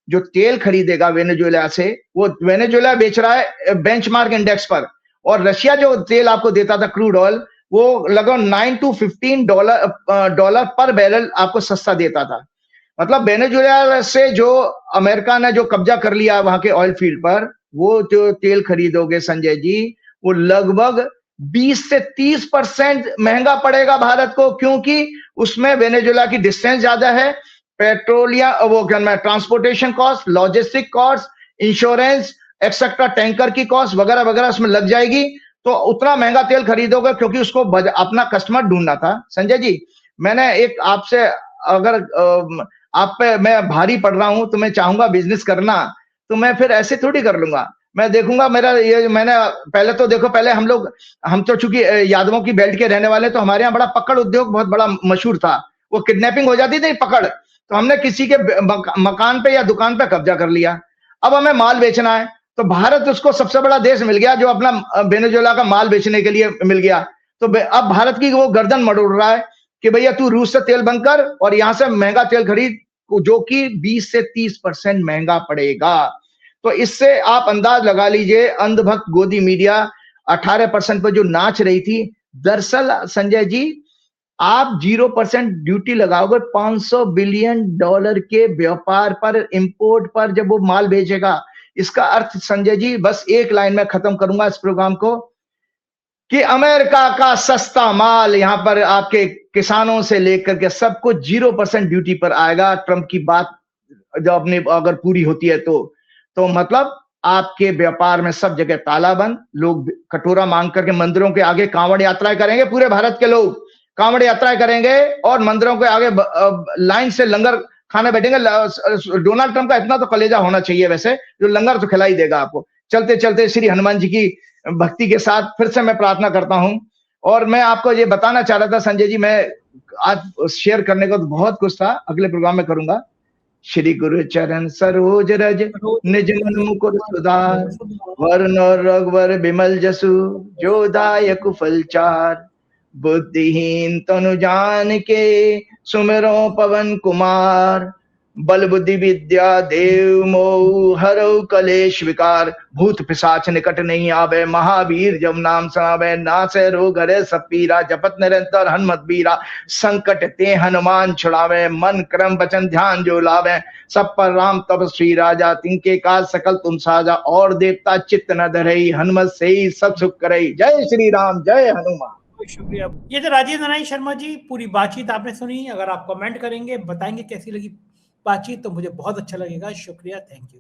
जो तेल खरीदेगा वेनेजुएला से, वो वेनेजुएला बेच रहा है बेंचमार्क इंडेक्स पर, और रशिया जो तेल आपको देता था क्रूड ऑयल, वो लगभग 9 to 15 डॉलर पर बैरल आपको सस्ता देता था। मतलब वेनेजुएला से जो अमेरिका ने जो कब्जा कर लिया वहां के ऑयल फील्ड पर, वो जो तेल खरीदोगे संजय जी, वो लगभग 20 से 30% महंगा पड़ेगा भारत को, क्योंकि उसमें वेनेजुएला की डिस्टेंस ज्यादा है, पेट्रोलियम वो क्या मैं transportation cost, logistic cost, insurance etcetera, tanker की कॉस्ट वगैरह वगैरह उसमें लग जाएगी। तो उतना महंगा तेल खरीदोगे, क्योंकि उसको अपना कस्टमर ढूंढना था। संजय जी, मैंने एक आपसे, अगर आप पे मैं भारी पड़ रहा हूं तो मैं चाहूंगा बिजनेस करना, तो मैं फिर ऐसे थोड़ी कर लूंगा। मैं देखूंगा मेरा ये, मैंने पहले तो देखो, पहले हम तो चूंकि यादवों की बेल्ट के रहने वाले, तो हमारे यहाँ बड़ा पकड़ उद्योग बहुत बड़ा मशहूर था। वो किडनैपिंग हो जाती थी पकड़, तो हमने किसी के मकान पे या दुकान पे कब्जा कर लिया। अब हमें माल बेचना है, तो भारत उसको सबसे बड़ा देश मिल गया जो अपना वेनेजुएला का माल बेचने के लिए मिल गया। तो अब भारत की वो गर्दन मरोड़ रहा है कि भैया तू रूस से तेल बंद कर और यहां से महंगा तेल खरीद, जो कि 20 से 30% महंगा पड़ेगा। तो इससे आप अंदाज लगा लीजिए, अंधभक्त गोदी मीडिया 18% पर जो नाच रही थी, दरअसल संजय जी आप 0% ड्यूटी लगाओगे 500 बिलियन डॉलर के व्यापार पर, इंपोर्ट पर, जब वो माल भेजेगा। इसका अर्थ संजय जी, बस एक लाइन में खत्म करूंगा इस प्रोग्राम को, कि अमेरिका का सस्ता माल यहां पर आपके किसानों से लेकर के सब कुछ 0% ड्यूटी पर आएगा। ट्रंप की बात जो अपने अगर पूरी होती है तो मतलब आपके व्यापार में सब जगह ताला बंद, लोग कटोरा मांग करके मंदिरों के आगे कांवड़ यात्राएं करेंगे, पूरे भारत के लोग कांवड़ यात्राएं करेंगे और मंदिरों के आगे लाइन से लंगर खाने बैठेंगे। डोनाल्ड ट्रंप का इतना तो कलेजा होना चाहिए वैसे, जो लंगर तो खिला ही देगा आपको। चलते चलते श्री हनुमान जी की भक्ति के साथ फिर से मैं प्रार्थना करता हूं। और मैं आपको ये बताना चाह रहा था संजय जी, मैं आज शेयर करने को तो बहुत कुछ था, अगले प्रोग्राम में करूंगा। श्री गुरु चरण सरोज रज निज मन मुकुर सुधार, वर्ण और रघुवर बिमल जसु जो दायक फल चार। बुद्धिहीन तनु जान के सुमिरो पवन कुमार, बल बुद्धि विद्या देव मोह हरौ कलेश विकार। भूत पिशाच निकट नहीं आवे, महावीर जब नाम सुनावे। नासे रोग हरे सब पीरा, जपत निरंतर हनुमत बीरा। संकट ते हनुमान छुड़ावे, मन क्रम वचन ध्यान जो लावे। सब पर राम तब श्री राजा, तिनके काज सकल तुम साजा। और देवता चित्त न धरई, हनुमत से ही सब सुख करई। जय श्री राम, जय हनुमान। शुक्रिया। ये तो राजीव नारायण शर्मा जी, पूरी बातचीत आपने सुनी। अगर आप कमेंट करेंगे, बताएंगे कैसी लगी बातचीत, तो मुझे बहुत अच्छा लगेगा। शुक्रिया, थैंक यू।